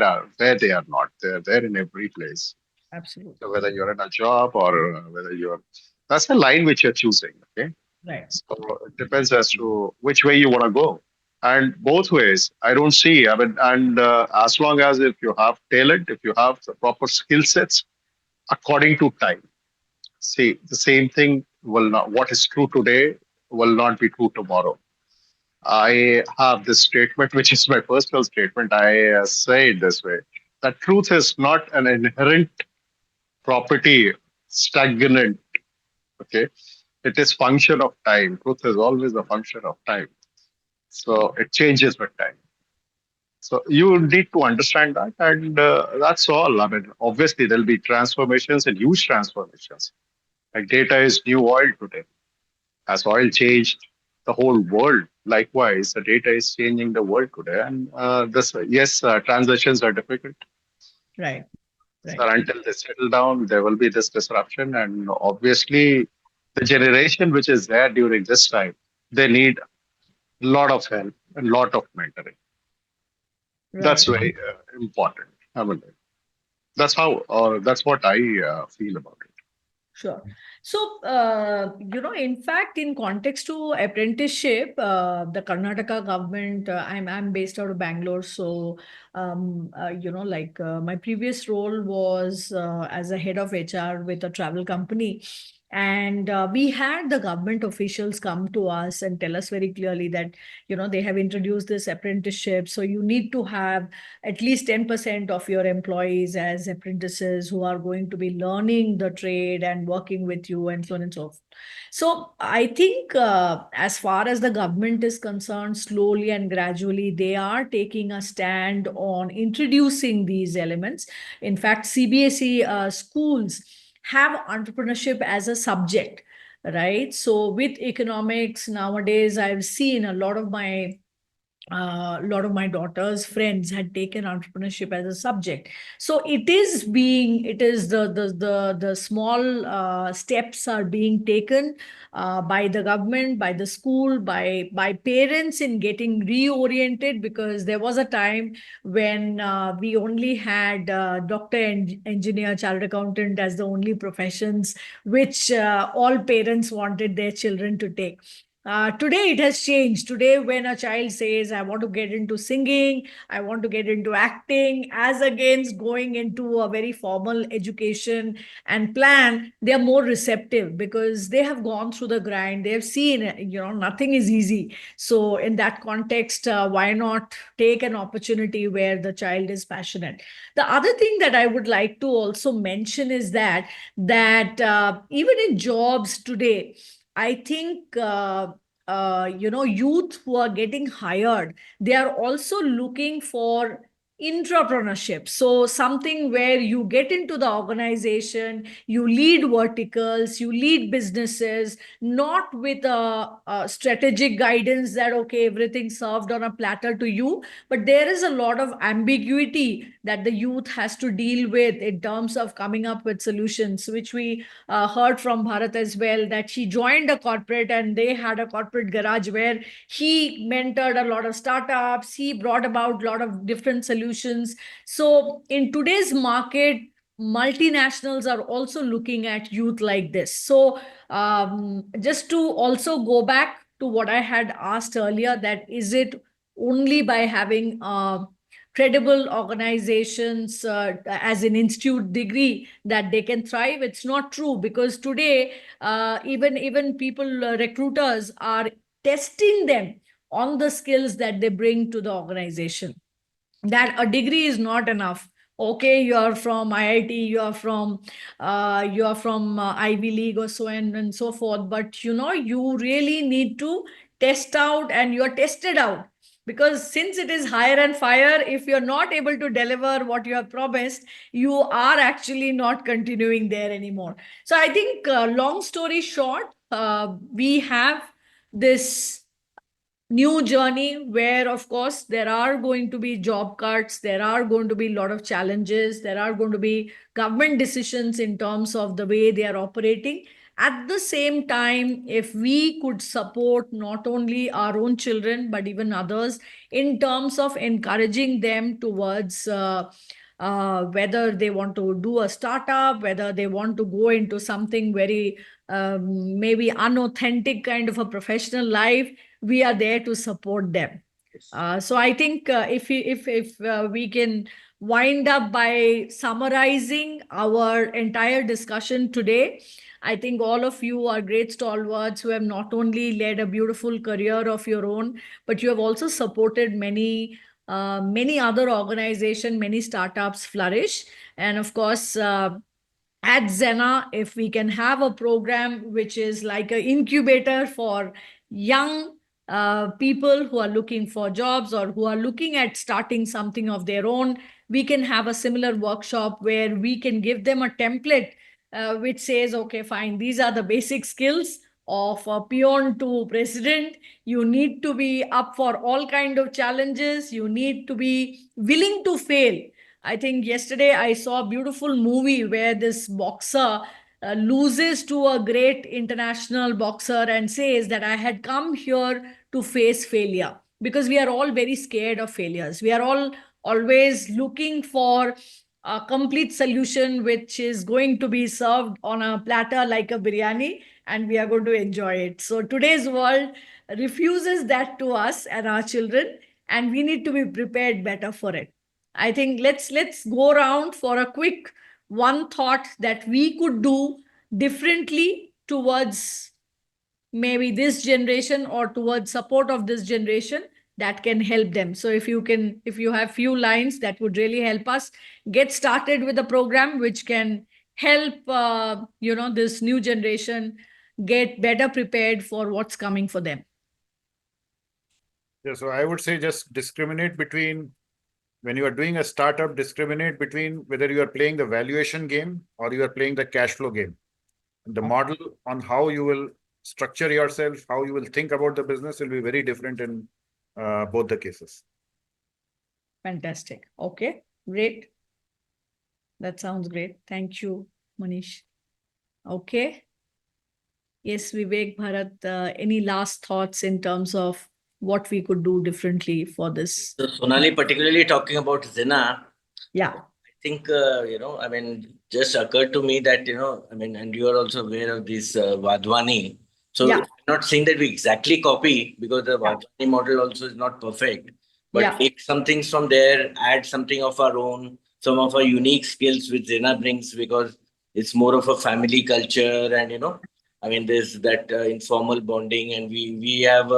they are not, they're there in every place. Absolutely. So whether you're in a job or whether you're, that's the line which you're choosing. Okay, Right. so it depends as to which way you want to go. And both ways, I don't see. I mean, and as long as if you have talent, if you have the proper skill sets, according to time. See, the same thing will not, what is true today will not be true tomorrow. I have this statement, which is my personal statement. I say it this way, that truth is not an inherent property stagnant. Okay, it is function of time. Truth is always a function of time. So it changes with time. So you need to understand that, and that's all. I mean, obviously there'll be transformations and huge transformations. Like data is new oil today. As oil changed the whole world, likewise, the data is changing the world today. And this, yes, transitions are difficult. Right. So Right. until they settle down, there will be this disruption, and obviously, the generation which is there during this time, they need a lot of help and lot of mentoring. That's Right. very important. I mean, that's how, or that's what I feel about it. Sure. So, in fact, in context to apprenticeship, the Karnataka government, I'm based out of Bangalore. So, my previous role was as a head of HR with a travel company. And we had the government officials come to us and tell us very clearly that, they have introduced this apprenticeship. So you need to have at least 10% of your employees as apprentices who are going to be learning the trade and working with you and so on and so forth. So I think as far as the government is concerned, slowly and gradually, they are taking a stand on introducing these elements. In fact, CBSE schools have entrepreneurship as a subject, right? So with economics nowadays, I've seen a lot of my daughter's friends had taken entrepreneurship as a subject. So it is the small steps are being taken by the government, by the school, by parents in getting reoriented, because there was a time when we only had doctor, engineer, chartered accountant as the only professions which all parents wanted their children to take. Today it has changed. Today, when a child says, I want to get into singing, I want to get into acting, as against going into a very formal education and plan, they are more receptive because they have gone through the grind. They have seen, nothing is easy. So, in that context, why not take an opportunity where the child is passionate? The other thing that I would like to also mention is that even in jobs today, I think youth who are getting hired, they are also looking for intrapreneurship. So something where you get into the organization, you lead verticals, you lead businesses, not with a strategic guidance that okay, everything served on a platter to you, but there is a lot of ambiguity that the youth has to deal with in terms of coming up with solutions, which we heard from Bharat as well, that she joined a corporate and they had a corporate garage where he mentored a lot of startups. He brought about a lot of different solutions. So in today's market, multinationals are also looking at youth like this. So just to also go back to what I had asked earlier, that is it only by having credible organizations as an institute degree that they can thrive? It's not true, because today even people, recruiters are testing them on the skills that they bring to the organization, that a degree is not enough. Okay, you're from IIT, you're from Ivy League or so on and so forth, but you really need to test out, and you're tested out, because since it is hire and fire, if you're not able to deliver what you have promised, you are actually not continuing there anymore. So I think, long story short, we have this new journey where, of course, there are going to be job cuts, there are going to be a lot of challenges, there are going to be government decisions in terms of the way they are operating. At the same time, if we could support not only our own children but even others in terms of encouraging them towards whether they want to do a startup, whether they want to go into something very maybe unauthentic kind of a professional life, we are there to support them. So I think, if we can wind up by summarizing our entire discussion today, I think all of you are great stalwarts who have not only led a beautiful career of your own, but you have also supported many other organizations, many startups flourish. And of course, at Zena, if we can have a program which is like an incubator for young people who are looking for jobs or who are looking at starting something of their own, we can have a similar workshop where we can give them a template which says, okay, fine, these are the basic skills of a peon to president. You need to be up for all kind of challenges. You need to be willing to fail. I think yesterday I saw a beautiful movie where this boxer loses to a great international boxer and says that I had come here to face failure, because we are all very scared of failures. We are all always looking for a complete solution which is going to be served on a platter like a biryani, and we are going to enjoy it. So today's world refuses that to us and our children, and we need to be prepared better for it. I think let's go around for a quick one thought that we could do differently towards maybe this generation or towards support of this generation that can help them. So if you have few lines that would really help us get started with a program which can help this new generation get better prepared for what's coming for them. Yeah, so I would say just discriminate between, when you are doing a startup, discriminate between whether you are playing the valuation game or you are playing the cash flow game. The model on how you will structure yourself, how you will think about the business will be very different in both the cases. Fantastic. Okay, great. That sounds great. Thank you, Manish. Okay. Yes, Vivek, Bharat, any last thoughts in terms of what we could do differently for this? So Sonali, particularly talking about Zena, Yeah. I think, I mean, just occurred to me that, I mean, and you are also aware of this Vadhwani. So Yeah. I'm not saying that we exactly copy, because the Yeah. Vadhwani model also is not perfect, but Yeah. take some things from there, add something of our own, some of our unique skills which Zena brings, because it's more of a family culture, and, I mean, there's that informal bonding, and we have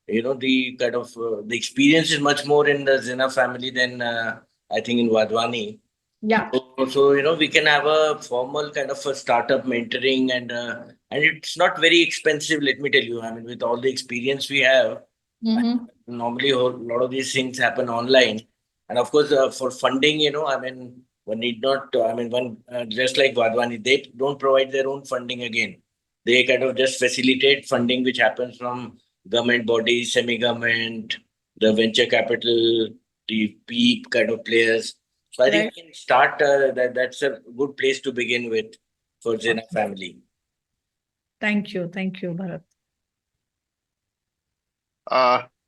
the kind of the experience is much more in the Zena family than I think in Vadhwani. Yeah. So we can have a formal kind of a startup mentoring, and it's not very expensive. Let me tell you, I mean, with all the experience we have, Mm-hmm. normally a lot of these things happen online, and of course for funding, I mean, one need not. I mean, one just like Vadhwani, they don't provide their own funding again. They kind of just facilitate funding which happens from government bodies, semi-government, the venture capital, the PEEP kind of players. So I think Right. we can start that's a good place to begin with for Zena family. Thank you. Thank you, Bharat.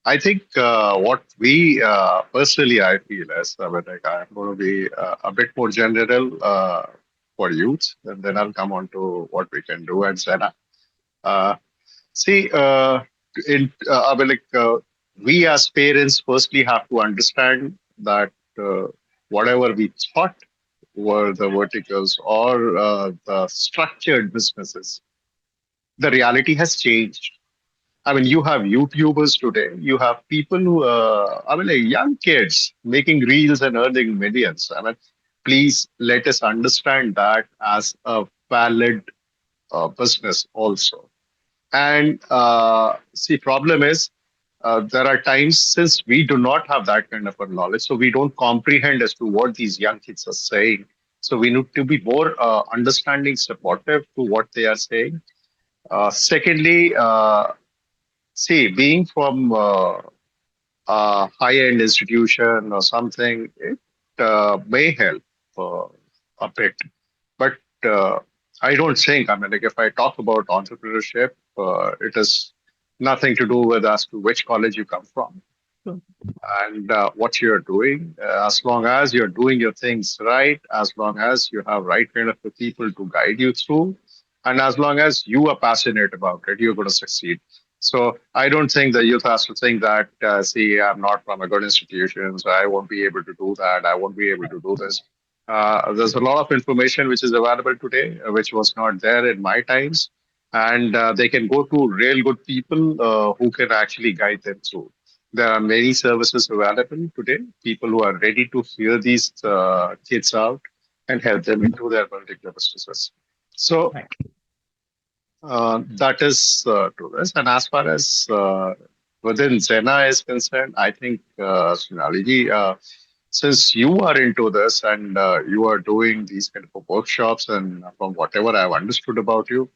I think what we personally I feel as I mean, like I'm going to be a bit more general for youth, and then I'll come on to what we can do at Zena. Uh, See, I mean, we as parents firstly have to understand that whatever we thought were the verticals or the structured businesses, the reality has changed. I mean, you have YouTubers today. You have people who, I mean, young kids making reels and earning millions. I mean, please let us understand that as a valid business also. And see, problem is there are times since we do not have that kind of a knowledge, so we don't comprehend as to what these young kids are saying. So we need to be more understanding, supportive to what they are saying. Secondly, see, being from a high-end institution or something, it may help a bit. But I don't think, I mean, like if I talk about entrepreneurship, it is nothing to do with as to which college you come from True. and what you're doing. As long as you're doing your things right, as long as you have right kind of people to guide you through, and as long as you are passionate about it, you're going to succeed. So I don't think the youth has to think that, see, I'm not from a good institution, so I won't be able to do that. I won't be able to do this. There's a lot of information which is available today, which was not there in my times. And they can go to real good people who can actually guide them through. There are many services available today, people who are ready to hear these kids out. and help them into their particular businesses. So Right. that is to this. And as far as within Zena is concerned, I think, Sonali ji, since you are into this and you are doing these kind of workshops, and from whatever I've understood about you,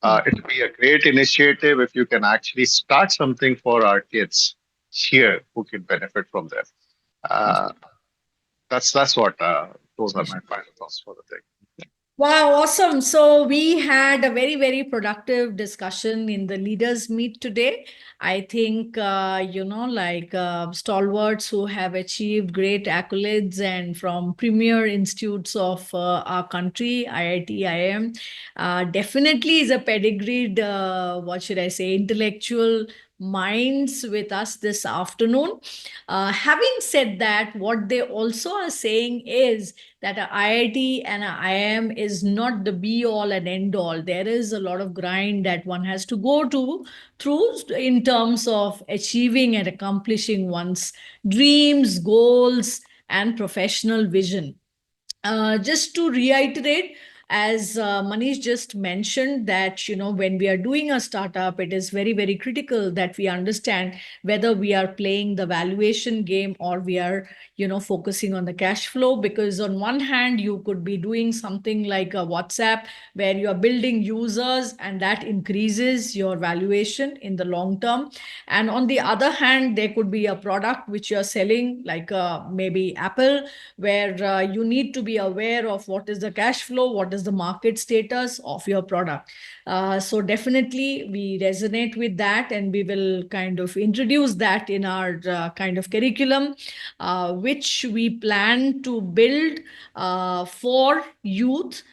it would be a great initiative if you can actually start something for our kids here who can benefit from that. Uh, that's what those are my final thoughts for the thing. Wow, awesome. So we had a very, very productive discussion in the leaders meet today. I think, stalwarts who have achieved great accolades and from premier institutes of our country, IIT, IIM, definitely is a pedigreed, what should I say, intellectual minds with us this afternoon. Having said that, what they also are saying is that a IIT and a IIM is not the be all and end all. There is a lot of grind that one has to go through in terms of achieving and accomplishing one's dreams, goals, and professional vision. Just to reiterate, as Manish just mentioned, that when we are doing a startup, it is very, very critical that we understand whether we are playing the valuation game or we are focusing on the cash flow. Because on one hand, you could be doing something like a WhatsApp where you are building users and that increases your valuation in the long term. And on the other hand, there could be a product which you're selling, like maybe Apple, where you need to be aware of what is the cash flow, what is the market status of your product. So definitely we resonate with that, and we will kind of introduce that in our kind of curriculum, which we plan to build for youth.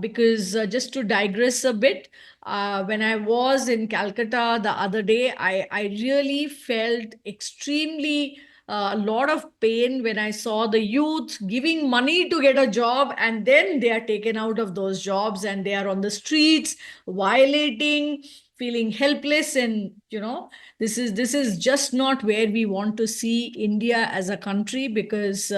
Because just to digress a bit, when I was in Calcutta the other day, I really felt extremely a lot of pain when I saw the youth giving money to get a job, and then they are taken out of those jobs and they are on the streets violating, feeling helpless. And this is just not where we want to see India as a country, because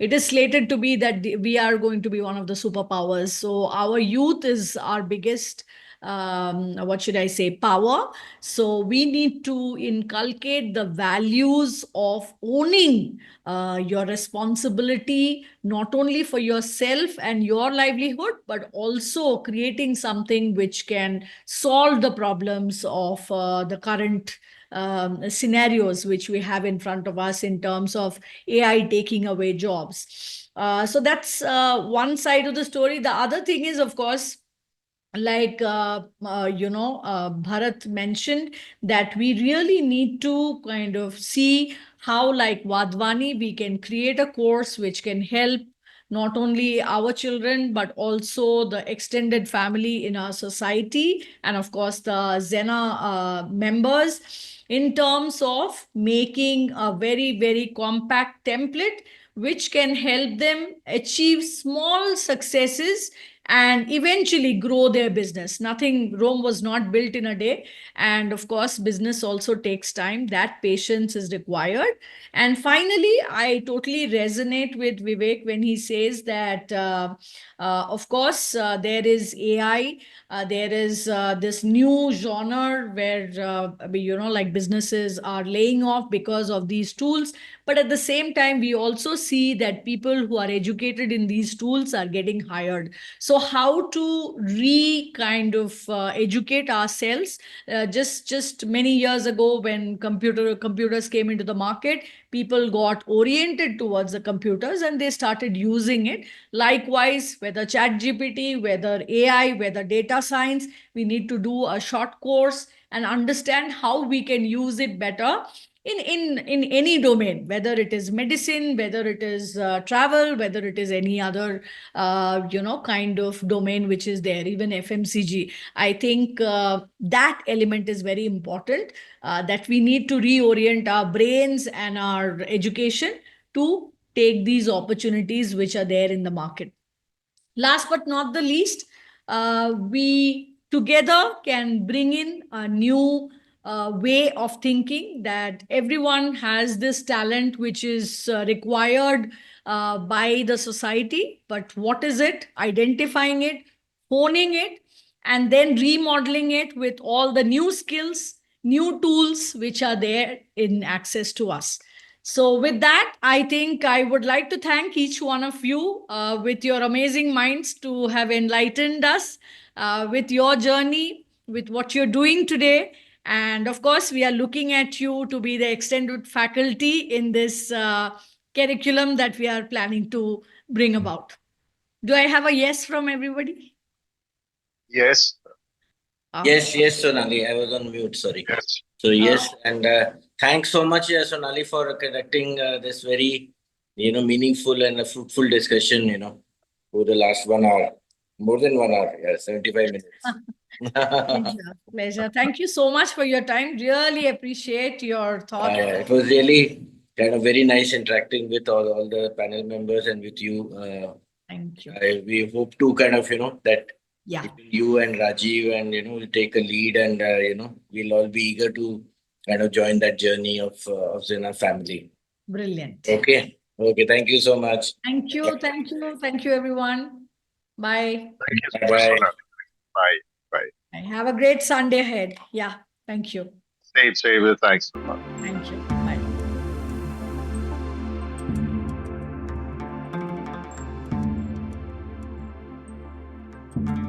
it is slated to be that we are going to be one of the superpowers. So our youth is our biggest, what should I say, power. So we need to inculcate the values of owning your responsibility, not only for yourself and your livelihood, but also creating something which can solve the problems of the current scenarios which we have in front of us in terms of AI taking away jobs. So that's one side of the story. The other thing is, of course, like Bharat mentioned, that we really need to kind of see how, like Vadvani, we can create a course which can help not only our children but also the extended family in our society, and of course the Zena members, in terms of making a very, very compact template which can help them achieve small successes and eventually grow their business. Rome was not built in a day. And of course, business also takes time. That patience is required. And finally, I totally resonate with Vivek when he says that, of course, there is AI. There is this new genre where, like businesses are laying off because of these tools. But at the same time, we also see that people who are educated in these tools are getting hired. So how to kind of educate ourselves? Just many years ago, when computers came into the market, people got oriented towards the computers and they started using it. Likewise, whether ChatGPT, whether AI, whether data science, we need to do a short course and understand how we can use it better in any domain, whether it is medicine, whether it is travel, whether it is any other kind of domain which is there, even FMCG. I think that element is very important, that we need to reorient our brains and our education to take these opportunities which are there in the market. Last but not the least, we together can bring in a new way of thinking, that everyone has this talent which is required by the society. But what is it? Identifying it, honing it, and then remodeling it with all the new skills, new tools which are there in access to us. So, with that, I think I would like to thank each one of you with your amazing minds to have enlightened us with your journey, with what you're doing today. And of course, we are looking at you to be the extended faculty in this curriculum that we are planning to bring about. Do I have a yes from everybody? Yes, Yes, Sonali. I was on mute. Sorry. yes. So yes, and thanks so much, Sonali, for conducting this very, meaningful and a fruitful discussion. For the last 1 hour, more than 1 hour. Yeah, 75 minutes. Pleasure, pleasure. Thank you so much for your time. Really appreciate your thought. It was really kind of very nice interacting with all the panel members and with you. Thank you. We hope to kind of, that Yeah, you and Rajiv and, we take a lead and, we'll all be eager to kind of join that journey of Zena family. brilliant. Okay. Okay. Thank you so much. Thank you, thank you, thank you, everyone. Bye. Thank you so much, Bye-bye. Sonali. Bye. Bye. And have a great Sunday ahead. Yeah, thank you. Same. Thanks so much. Thank you. Bye.